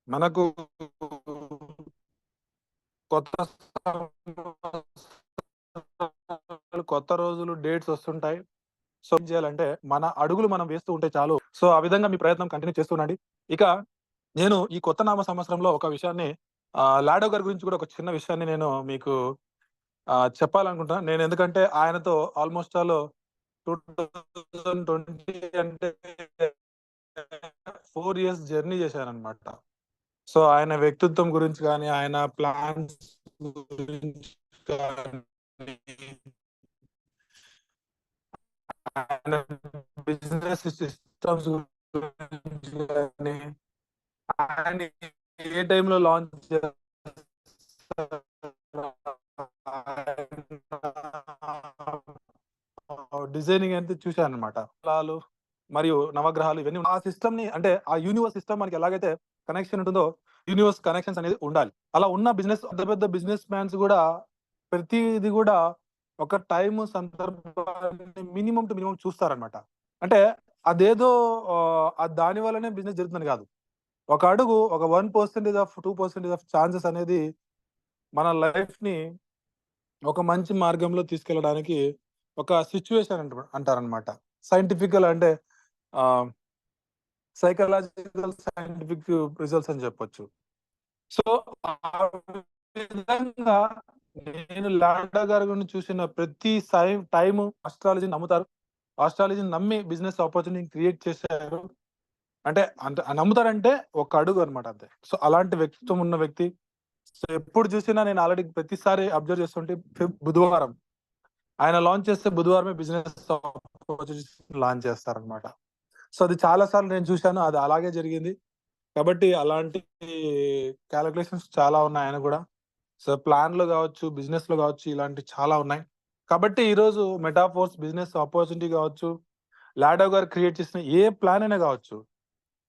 మనకు కొత్త రోజులు డేట్స్ వస్తుంటాయి. సో ఏం చేయాలంటే మన అడుగులు మనం వేస్తూ ఉంటే చాలు. సో ఆ విధంగా మీ ప్రయత్నం కంటిన్యూ చేస్తుండండి. ఇక నేను ఈ కొత్త నామ సంవత్సరంలో ఒక విషయాన్ని లాడో గారి గురించి కూడా ఒక చిన్న విషయాన్ని నేను మీకు చెప్పాలనుకుంటున్నాను. నేను ఎందుకంటే ఆయనతో ఆల్మోస్ట్ ఆల్ 2020 అంటే 4 years జర్నీ చేశానన్నమాట. సో ఆయన వ్యక్తిత్వం గురించి కానీ, ఆయన ప్లాన్స్ గురించి కానీ, ఆయన బిజినెస్ సిస్టమ్స్ గురించి కానీ, ఆయన ఏ టైంలో లాంచ్ డిజైనింగ్ అయితే చూశాను అనమాట. మరియు నవగ్రహాలు ఇవన్నీ ఆ సిస్టమ్ ని, అంటే ఆ యూనివర్స్ సిస్టమ్ మనకి ఎలాగైతే కనెక్షన్ ఉంటుందో యూనివర్స్ కనెక్షన్స్ అనేది ఉండాలి. అలా ఉన్న పెద్ద పెద్ద బిజినెస్ మ్యాన్స్ కూడా ప్రతిది కూడా ఒక టైం సందర్భాన్ని మినిమం టు మినిమం చూస్తారనమాట. అంటే అదేదో దాని వల్లనే బిజినెస్ జరుగుతుందని కాదు. ఒక అడుగు ఒక 1% ఆఫ్ 2% ఆఫ్ ఛాన్సెస్ అనేది మన లైఫ్ ని ఒక మంచి మార్గంలో తీసుకెళ్ళడానికి ఒక సిచ్యువేషన్ అంటారనమాట. సైంటిఫికల్ అంటే సైకలాజికల్ సైంటిఫిక్ రిజల్ట్స్ అని చెప్పొచ్చు. సో ఆ విధంగా నేను లాడా గారి గురించి చూసిన ప్రతి టైం ఆస్ట్రాలజీని నమ్ముతారు. ఆస్ట్రాలజీని నమ్మి బిజినెస్ ఆపర్చునిటీ క్రియేట్ చేశారు. అంటే నమ్ముతారంటే ఒక అడుగు అనమాట అంతే. సో అలాంటి వ్యక్తిత్వం ఉన్న వ్యక్తి. సో ఎప్పుడు చూసినా నేను ఆల్రెడీ ప్రతిసారి అబ్జర్వ్ చేస్తుంటే బుధవారం ఆయన లాంచ్ చేస్తే బుధవారమే బిజినెస్ లాంచ్ చేస్తారనమాట. సో అది చాలా సార్లు నేను చూశాను, అది అలాగే జరిగింది. కాబట్టి అలాంటి క్యాలిక్యులేషన్స్ చాలా ఉన్నాయి ఆయన కూడా. సో ప్లాన్ లో కావచ్చు, బిజినెస్ లో కావచ్చు, ఇలాంటి చాలా ఉన్నాయి. కాబట్టి ఈరోజు మెటాఫోర్స్ బిజినెస్ ఆపర్చునిటీ కావచ్చు, లాడో గారు క్రియేట్ చేసిన ఏ ప్లాన్ అయినా కావచ్చు,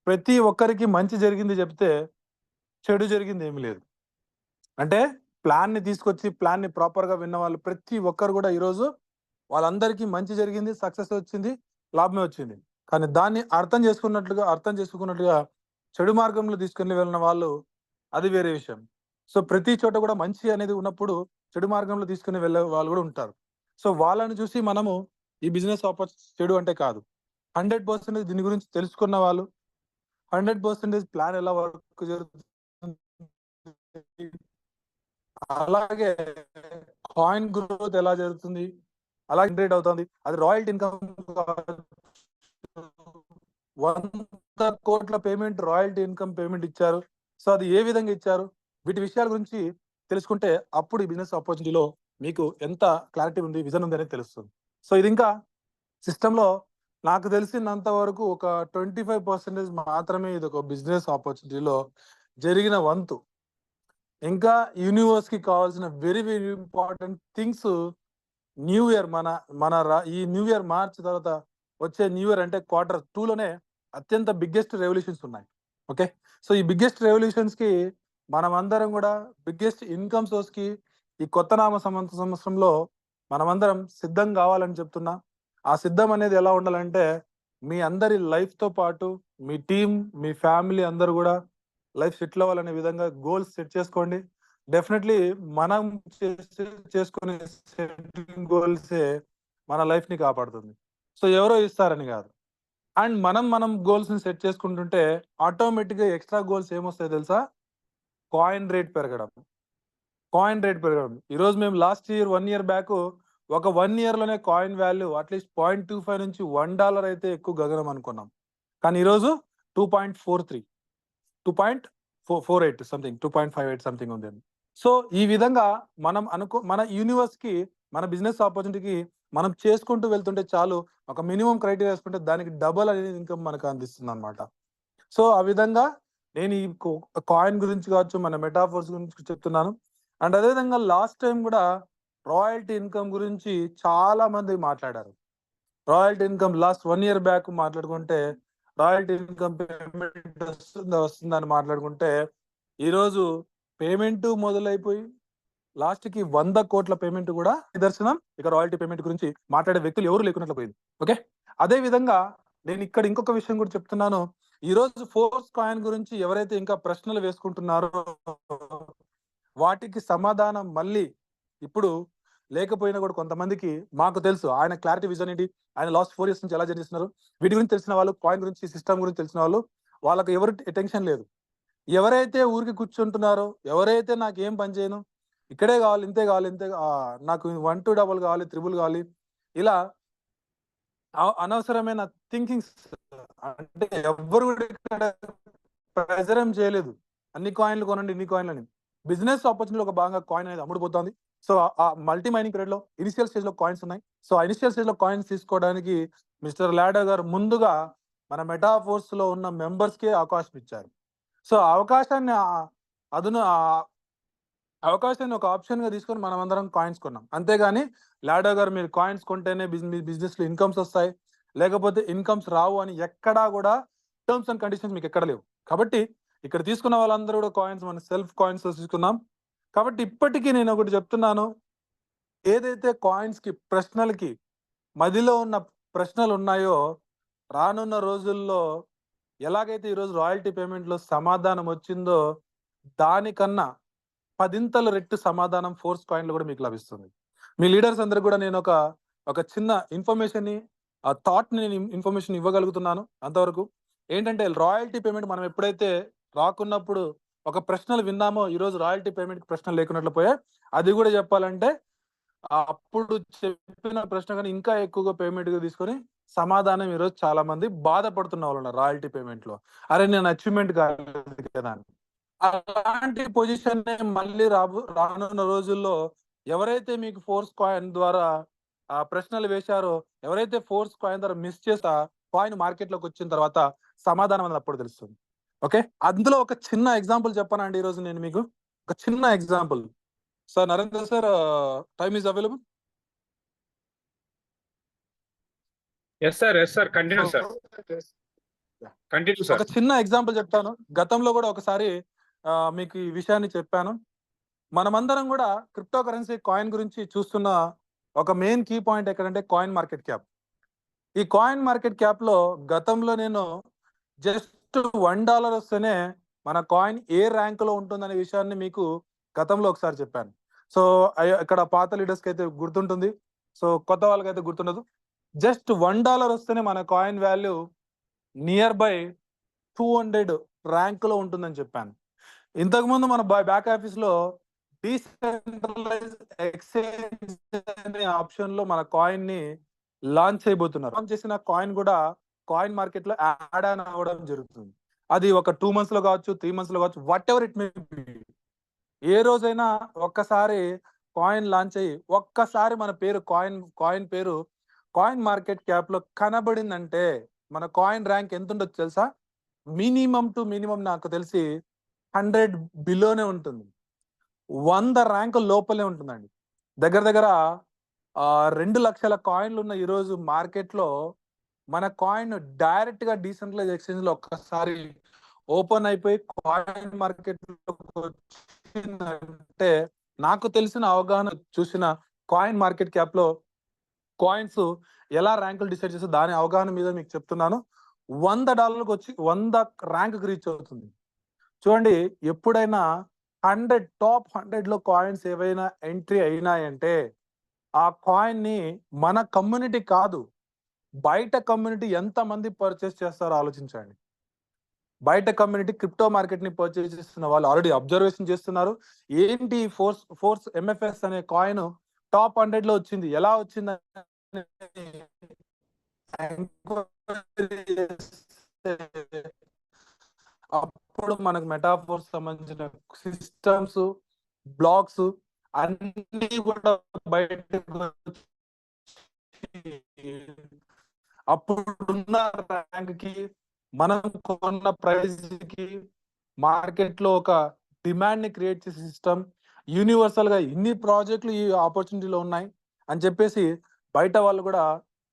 ప్రతి ఒక్కరికి మంచి జరిగింది చెప్తే చెడు జరిగింది ఏమి లేదు. అంటే ప్లాన్ ని తీసుకొచ్చి ప్లాన్ ని ప్రాపర్ గా విన్న వాళ్ళు ప్రతి ఒక్కరు కూడా ఈరోజు వాళ్ళందరికీ మంచి జరిగింది, సక్సెస్ వచ్చింది, లాభమే వచ్చింది. కానీ దాన్ని అర్థం చేసుకున్నట్లుగా చెడు మార్గంలో తీసుకుని వెళ్ళిన వాళ్ళు అది వేరే విషయం. సో ప్రతి చోట కూడా మంచి అనేది ఉన్నప్పుడు చెడు మార్గంలో తీసుకుని వెళ్ళే వాళ్ళు కూడా ఉంటారు. సో వాళ్ళని చూసి మనము ఈ బిజినెస్ ఆపర్చునిటీ చెడు అంటే కాదు. 100% దీని గురించి తెలుసుకున్న వాళ్ళు, 100% ప్లాన్ ఎలా వర్క్ జరుగుతుంది, అలాగే కాయిన్ గ్రోత్ ఎలా జరుగుతుంది, అలా జనరేట్ అవుతుంది, అది రాయల్టీ ఇన్కమ్ 100 కోట్ల పేమెంట్ రాయల్టీ ఇన్కమ్ పేమెంట్ ఇచ్చారు. సో అది ఏ విధంగా ఇచ్చారు, వీటి విషయాల గురించి తెలుసుకుంటే అప్పుడు ఈ బిజినెస్ ఆపర్చునిటీలో మీకు ఎంత క్లారిటీ ఉంది, విజన్ ఉంది అనేది తెలుస్తుంది. సో ఇది ఇంకా సిస్టంలో నాకు తెలిసినంత వరకు ఒక 25% మాత్రమే ఇది ఒక బిజినెస్ ఆపర్చునిటీలో జరిగిన వంతు. ఇంకా యూనివర్స్ కి కావాల్సిన very very important things new year ఈ న్యూ ఇయర్ మార్చ్ తర్వాత వచ్చే న్యూ ఇయర్ అంటే Q2 లోనే అత్యంత బిగ్గెస్ట్ రెవల్యూషన్స్ ఉన్నాయి. ఓకే, సో ఈ బిగ్గెస్ట్ రెవల్యూషన్స్ కి మనం అందరం కూడా బిగ్గెస్ట్ ఇన్కమ్ సోర్స్ కి ఈ కొత్త నామ సంవత్సరంలో మనమందరం సిద్ధం కావాలని చెప్తున్నా. ఆ సిద్ధం అనేది ఎలా ఉండాలంటే మీ అందరి లైఫ్ తో పాటు మీ టీం, మీ ఫ్యామిలీ అందరూ కూడా లైఫ్ సెటిల్ అవ్వాలనే విధంగా గోల్స్ సెట్ చేసుకోండి. డెఫినెట్లీ మనం చేసుకునే సెట్టింగ్ గోల్సే మన లైఫ్ ని కాపాడుతుంది. సో ఎవరో ఇస్తారని కాదు. అండ్ మనం గోల్స్ ని సెట్ చేసుకుంటుంటే ఆటోమేటిక్ గా ఎక్స్ట్రా గోల్స్ ఏమొస్తాయో తెలుసా? కాయిన్ రేట్ పెరగడం. ఈ రోజు మేము లాస్ట్ ఇయర్ 1 year బ్యాక్ ఒక 1 year లోనే కాయిన్ వాల్యూ అట్లీస్ట్ $0.25 నుంచి $1 అయితే ఎక్కువ గగనం అనుకున్నాం. కానీ ఈరోజు 2.43, 2.48 సంథింగ్, 2.58 సంథింగ్ ఉంది. సో ఈ విధంగా మనం మన యూనివర్స్ కి, మన బిజినెస్ ఆపర్చునిటీకి మనం చేసుకుంటూ వెళ్తుంటే చాలు, ఒక మినిమం క్రైటీరియా వేసుకుంటే దానికి డబల్ అనేది ఇన్కమ్ మనకు అందిస్తుంది అనమాట. సో ఆ విధంగా నేను ఈ కాయిన్ గురించి కావచ్చు, మన మెటాఫోర్స్ గురించి చెప్తున్నాను. అండ్ అదేవిధంగా లాస్ట్ టైం కూడా రాయల్టీ ఇన్కమ్ గురించి చాలా మంది మాట్లాడారు. Royalty income last 1 year back మాట్లాడుకుంటే రాయల్టీ ఇన్కమ్ పేమెంట్ వస్తుందని మాట్లాడుకుంటే ఈరోజు పేమెంట్ మొదలైపోయి లాస్ట్ కి 100 కోట్ల పేమెంట్ కూడా నిదర్శనం. ఇక రాయల్టీ పేమెంట్ గురించి మాట్లాడే వ్యక్తులు ఎవరు లేకున్నట్లు పోయింది. ఓకే, అదే విధంగా నేను ఇక్కడ ఇంకొక విషయం కూడా చెప్తున్నాను. ఈ రోజు ఫోర్స్ కాయిన్ గురించి ఎవరైతే ఇంకా ప్రశ్నలు వేసుకుంటున్నారో వాటికి సమాధానం మళ్ళీ ఇప్పుడు లేకపోయినా కూడా కొంతమందికి మాకు తెలుసు. ఆయన క్లారిటీ విజన్ ఏంటి, ఆయన లాస్ట్ 4 years నుంచి ఎలా చేస్తున్నారు, వీటి గురించి తెలిసిన వాళ్ళు, కాయిన్ గురించి, సిస్టమ్ గురించి తెలిసిన వాళ్ళు, వాళ్ళకి ఎవరు టెన్షన్ లేదు. ఎవరైతే ఊరికి కూర్చుంటున్నారో, ఎవరైతే నాకు ఏం పని చేయను, ఇక్కడే కావాలి, ఇంతే కావాలి, నాకు 1 to double కావాలి, 3 కావాలి, ఇలా అనవసరమైన థింకింగ్స్, అంటే ఎవ్వరు కూడా ఇక్కడ ప్రెజర్ ఏం చేయలేదు. అన్ని కాయిన్లు కొనండి, ఇన్ని కాయిన్లు అని. బిజినెస్ ఆపర్చునిటీ ఒక భాగంగా కాయిన్ అనేది అమ్ముడుపోతుంది. సో ఆ మల్టీ మైనింగ్ పీరియడ్ లో ఇనిషియల్ స్టేజ్ లో కాయిన్స్ ఉన్నాయి. సో ఆ ఇనిషియల్ స్టేజ్ లో కాయిన్స్ తీసుకోవడానికి మిస్టర్ లాడా గారు ముందుగా మన మెటాఫోర్స్ లో ఉన్న మెంబర్స్ కే అవకాశం ఇచ్చారు. సో అవకాశాన్ని ఒక ఆప్షన్ గా తీసుకొని మనం అందరం కాయిన్స్ కొన్నాం. అంతేగాని లాడా గారు మీరు కాయిన్స్ కొంటేనే బిజినెస్ లో ఇన్కమ్స్ వస్తాయి, లేకపోతే ఇన్కమ్స్ రావు అని ఎక్కడా కూడా టర్మ్స్ అండ్ కండిషన్స్ మీకు ఎక్కడ లేవు. కాబట్టి ఇక్కడ తీసుకున్న వాళ్ళందరూ కూడా కాయిన్స్, మన సెల్ఫ్ కాయిన్స్ తీసుకున్నాం. కాబట్టి ఇప్పటికీ నేను ఒకటి చెప్తున్నాను, ఏదైతే కాయిన్స్ కి ప్రశ్నలకి మదిలో ఉన్న ప్రశ్నలు ఉన్నాయో రానున్న రోజుల్లో ఎలాగైతే ఈరోజు రాయల్టీ పేమెంట్ లో సమాధానం వచ్చిందో దానికన్నా 10 రెట్టు సమాధానం ఫోర్స్ కాయిన్ లో కూడా మీకు లభిస్తుంది. మీ లీడర్స్ అందరికి కూడా నేను ఒక చిన్న ఇన్ఫర్మేషన్ ని థాట్ ని నేను ఇన్ఫర్మేషన్ ఇవ్వగలుగుతున్నాను. అంతవరకు ఏంటంటే రాయల్టీ పేమెంట్ మనం ఎప్పుడైతే రాకున్నప్పుడు ఒక ప్రశ్నలు విన్నామో ఈ రోజు రాయల్టీ పేమెంట్ ప్రశ్నలు లేకున్నట్లు పోయాయి. అది కూడా చెప్పాలంటే అప్పుడు చెప్పిన ప్రశ్న కానీ ఇంకా ఎక్కువగా పేమెంట్ గా తీసుకొని సమాధానం ఈరోజు చాలా మంది బాధపడుతున్న వాళ్ళు ఉన్నారు రాయల్టీ పేమెంట్ లో. అరే నేను అచీవ్మెంట్ కాలేదు కదా అని. అలాంటి పొజిషన్ మళ్ళీ రానున్న రోజుల్లో ఎవరైతే మీకు ఫోర్స్ కాయిన్ ద్వారా ప్రశ్నలు వేశారో, ఎవరైతే ఫోర్స్ కాయిన్ ద్వారా మిస్ చేస్తా కాయిన్ మార్కెట్ లోకి వచ్చిన తర్వాత సమాధానం అనేది అప్పుడు తెలుస్తుంది. ఓకే, అందులో ఒక చిన్న ఎగ్జాంపుల్ చెప్పానండి ఈరోజు నేను మీకు. ఒక చిన్న example sir. Narendra sir, time is available. Yes sir continue sir, continue ఒక సార్. చిన్న ఎగ్జాంపుల్ చెప్తాను. గతంలో కూడా ఒకసారి మీకు ఈ విషయాన్ని చెప్పాను. మనమందరం కూడా క్రిప్టో కరెన్సీ కాయిన్ గురించి చూస్తున్న ఒక మెయిన్ కీ పాయింట్ ఎక్కడంటే కాయిన్ మార్కెట్ క్యాప్. ఈ కాయిన్ మార్కెట్ క్యాప్ లో గతంలో నేను జస్ట్ $1 వస్తేనే మన కాయిన్ ఏ ర్యాంక్ లో ఉంటుందనే విషయాన్ని మీకు గతంలో ఒకసారి చెప్పాను. సో ఇక్కడ పాత లీడర్స్ కి అయితే గుర్తుంటుంది, సో కొత్త వాళ్ళకి అయితే గుర్తుండదు. జస్ట్ $1 వస్తేనే మన coin value near by 200 rank లో ఉంటుందని చెప్పాను. ఇంతకుముందు మన బ్యాక్ ఆఫీస్ లో డీసెంట్రలైజ్ ఎక్స్చేంజ్ అనే ఆప్షన్ లో మన కాయిన్ ని లాంచ్ చేయబోతున్నారు. లాంచ్ చేసిన కాయిన్ కూడా కాయిన్ మార్కెట్ లో యాడ్ ఆన్ అవ్వడం జరుగుతుంది. అది ఒక 2 months లో కావచ్చు, 3 months లో కావచ్చు, whatever it may be. ఏ రోజైనా ఒక్కసారి కాయిన్ లాంచ్ అయ్యి ఒక్కసారి మన పేరు కాయిన్ పేరు కాయిన్ మార్కెట్ క్యాప్ లో కనబడిందంటే మన కాయిన్ ర్యాంక్ ఎంత ఉండొచ్చు తెలుసా? మినిమం టు మినిమం నాకు తెలిసి 100 బిలోనే ఉంటుంది. 100 ర్యాంకు లోపలే ఉంటుందండి. దగ్గర దగ్గర 2 లక్షల కాయిన్లు ఉన్న ఈరోజు మార్కెట్ లో మన కాయిన్ డైరెక్ట్ గా డీసెంట్రలైజ్ ఎక్స్చేంజ్ లో ఒక్కసారి ఓపెన్ అయిపోయి కాయిన్ మార్కెట్ అంటే నాకు తెలిసిన అవగాహన చూసిన కాయిన్ మార్కెట్ క్యాప్ లో కాయిన్స్ ఎలా ర్యాంకులు డిసైడ్ చేస్తే దాని అవగాహన మీద మీకు చెప్తున్నాను. $100 వచ్చి 100 ర్యాంక్ రీచ్ అవుతుంది. చూడండి, ఎప్పుడైనా టాప్ 100 లో కాయిన్స్ ఏవైనా ఎంట్రీ అయినాయంటే ఆ కాయిన్ ని మన కమ్యూనిటీ కాదు, బయట కమ్యూనిటీ ఎంత మంది పర్చేస్ చేస్తారో ఆలోచించండి. బయట కమ్యూనిటీ క్రిప్టో మార్కెట్ ని పర్చేస్ చేస్తున్న వాళ్ళు ఆల్రెడీ అబ్జర్వేషన్ చేస్తున్నారు. ఏంటి ఫోర్స్ MFS అనే కాయిన్ టాప్ 100 లో వచ్చింది, ఎలా వచ్చింది అప్పుడు మనకు మెటాఫోర్స్ సంబంధించిన సిస్టమ్స్, బ్లాక్స్ అన్ని కూడా బయటకు అప్పుడున్న ర్యాంక్ కి మనం కొన్న ప్రైస్ కి మార్కెట్ లో ఒక డిమాండ్ ని క్రియేట్ చేసే సిస్టమ్, యూనివర్సల్ గా ఇన్ని ప్రాజెక్టులు ఈ ఆపర్చునిటీలో ఉన్నాయి అని చెప్పేసి బయట వాళ్ళు కూడా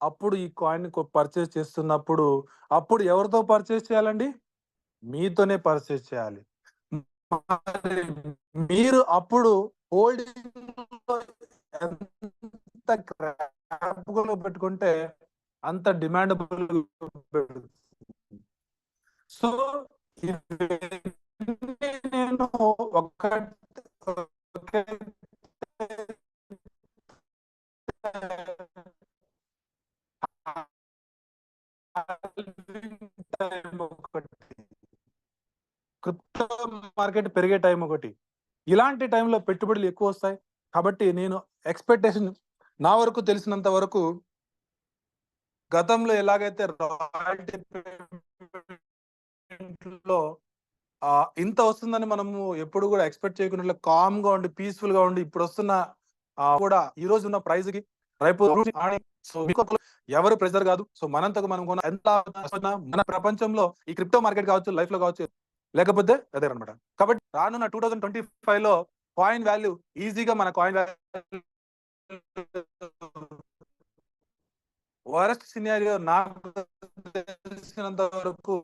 అప్పుడు ఈ కాయిన్ పర్చేస్ చేస్తున్నప్పుడు అప్పుడు ఎవరితో పర్చేస్ చేయాలండి? మీతోనే పర్చేస్ చేయాలి. మీరు అప్పుడు హోల్డింగ్ ఎంత క్రాప్‌లో పెట్టుకుంటే అంత డిమాండబుల్. సో నేను క్రిప్టో మార్కెట్ పెరిగే టైం ఒకటి, ఇలాంటి టైంలో పెట్టుబడులు ఎక్కువ వస్తాయి. కాబట్టి నేను ఎక్స్పెక్టేషన్ నా వరకు తెలిసినంత వరకు గతంలో ఎలాగైతే రాయల్టీ లో ఇంత వస్తుందని మనము ఎప్పుడు కూడా ఎక్స్పెక్ట్ చేయకుండా కామ్ గా ఉండి పీస్ఫుల్ గా ఉండి ఇప్పుడు వస్తున్న కూడా ఈ రోజు ఉన్న ప్రైస్ కి రేపు ఎవరు ప్రెజర్ కాదు. సో మనంతకు మనం ఎంత మన ప్రపంచంలో ఈ క్రిప్టో మార్కెట్ కావచ్చు, లైఫ్ లో కావచ్చు, లేకపోతే అదే అనమాట. కాబట్టి రానున్న 2025 లో కాయిన్ వాల్యూ ఈజీగా మన కాయిన్ వరస్ట్ సినారియో నాకు తెలిసినంత వరకు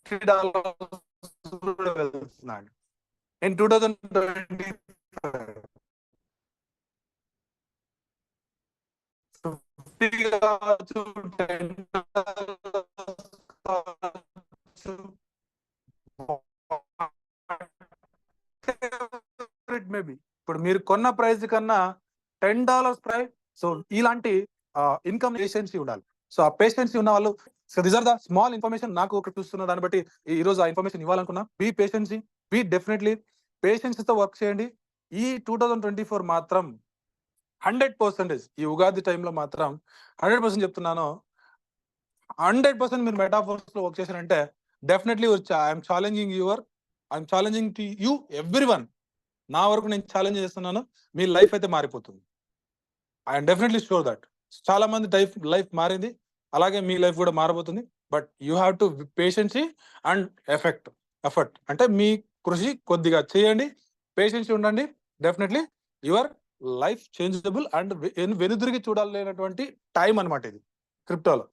$50 వెళ్తున్నాడు ఇన్ 2025. కావచ్చు, కావచ్చు, మేబీ ఇప్పుడు మీరు కొన్న ప్రైస్ కన్నా $10 ప్రైస్. సో ఇలాంటి ఇన్కమ్ పేషెన్సీ ఉండాలి. సో ఆ పేషెన్సీ ఉన్న వాళ్ళు, so these are the small information నాకు ఒక చూస్తున్న దాన్ని బట్టి ఈ రోజు ఆ ఇన్ఫర్మేషన్ ఇవ్వాలనుకున్నా. Be patience, be definitely patience తో వర్క్ చేయండి. ఈ 2024 మాత్రం 100% ఈ ఉగాది టైంలో మాత్రం 100% చెప్తున్నాను, 100% మీరు మెటాఫోర్స్ లో వర్క్ చేశారంటే definitely I'm challenging to you everyone. నా వరకు నేను ఛాలెంజ్ చేస్తున్నాను, మీ లైఫ్ అయితే మారిపోతుంది. I'm definitely sure that. చాలా మంది లైఫ్ మారింది, అలాగే మీ లైఫ్ కూడా మారబోతుంది. But you have to patience and effort. అంటే మీ కృషి కొద్దిగా చేయండి, పేషెన్సీ ఉండండి. Definitely your life changeable and వెనుదిరిగి చూడాలనేటువంటి టైం అన్నమాట ఇది క్రిప్టోలో.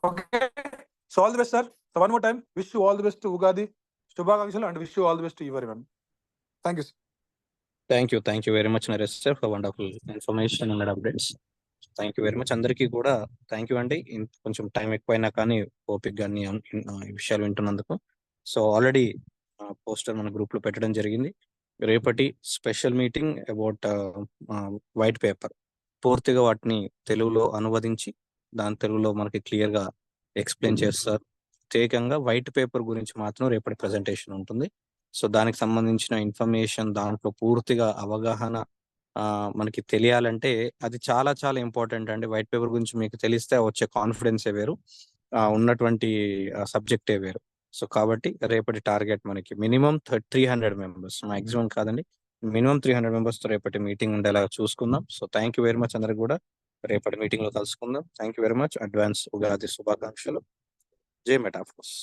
Okay, so all the best sir. So one more time wish you all the best Ugadi శుభాకాంక్షలు and wish you all the best everyone. Thank you sir. Thank you very much Naresh sir for wonderful information and updates. Thank you very much అందరికీ కూడా thank you అండి. కొంచెం time ఎక్కువైనా కానీ ఓపిక్ గానీ ఈ విషయాలు వింటున్నందుకు. సో ఆల్రెడీ పోస్టర్ మన గ్రూప్ లో పెట్టడం జరిగింది. రేపటి special meeting about white paper, పూర్తిగా వాటిని తెలుగులో అనువదించి దాని తెలుగులో మనకి క్లియర్ గా ఎక్స్ప్లెయిన్ చేస్తారు. ప్రత్యేకంగా వైట్ పేపర్ గురించి మాత్రం రేపటి ప్రెజెంటేషన్ ఉంటుంది. సో దానికి సంబంధించిన ఇన్ఫర్మేషన్, దాంట్లో పూర్తిగా అవగాహన మనకి తెలియాలంటే అది చాలా చాలా ఇంపార్టెంట్ అండి. వైట్ పేపర్ గురించి మీకు తెలిస్తే వచ్చే కాన్ఫిడెన్సే వేరు, ఉన్నటువంటి సబ్జెక్టే వేరు. సో కాబట్టి రేపటి టార్గెట్ మనకి మినిమం 300 మెంబర్స్, మాక్సిమం కాదండి, మినిమం 300 మెంబర్స్ తో రేపటి మీటింగ్ ఉండేలా చూసుకుందాం. So thank you very much అందరికి కూడా. రేపటి మీటింగ్ లో కలుసుకుందాం. Thank you very much. Advance Ugadi శుభాకాంక్షలు. జై మెటాఫోర్స్.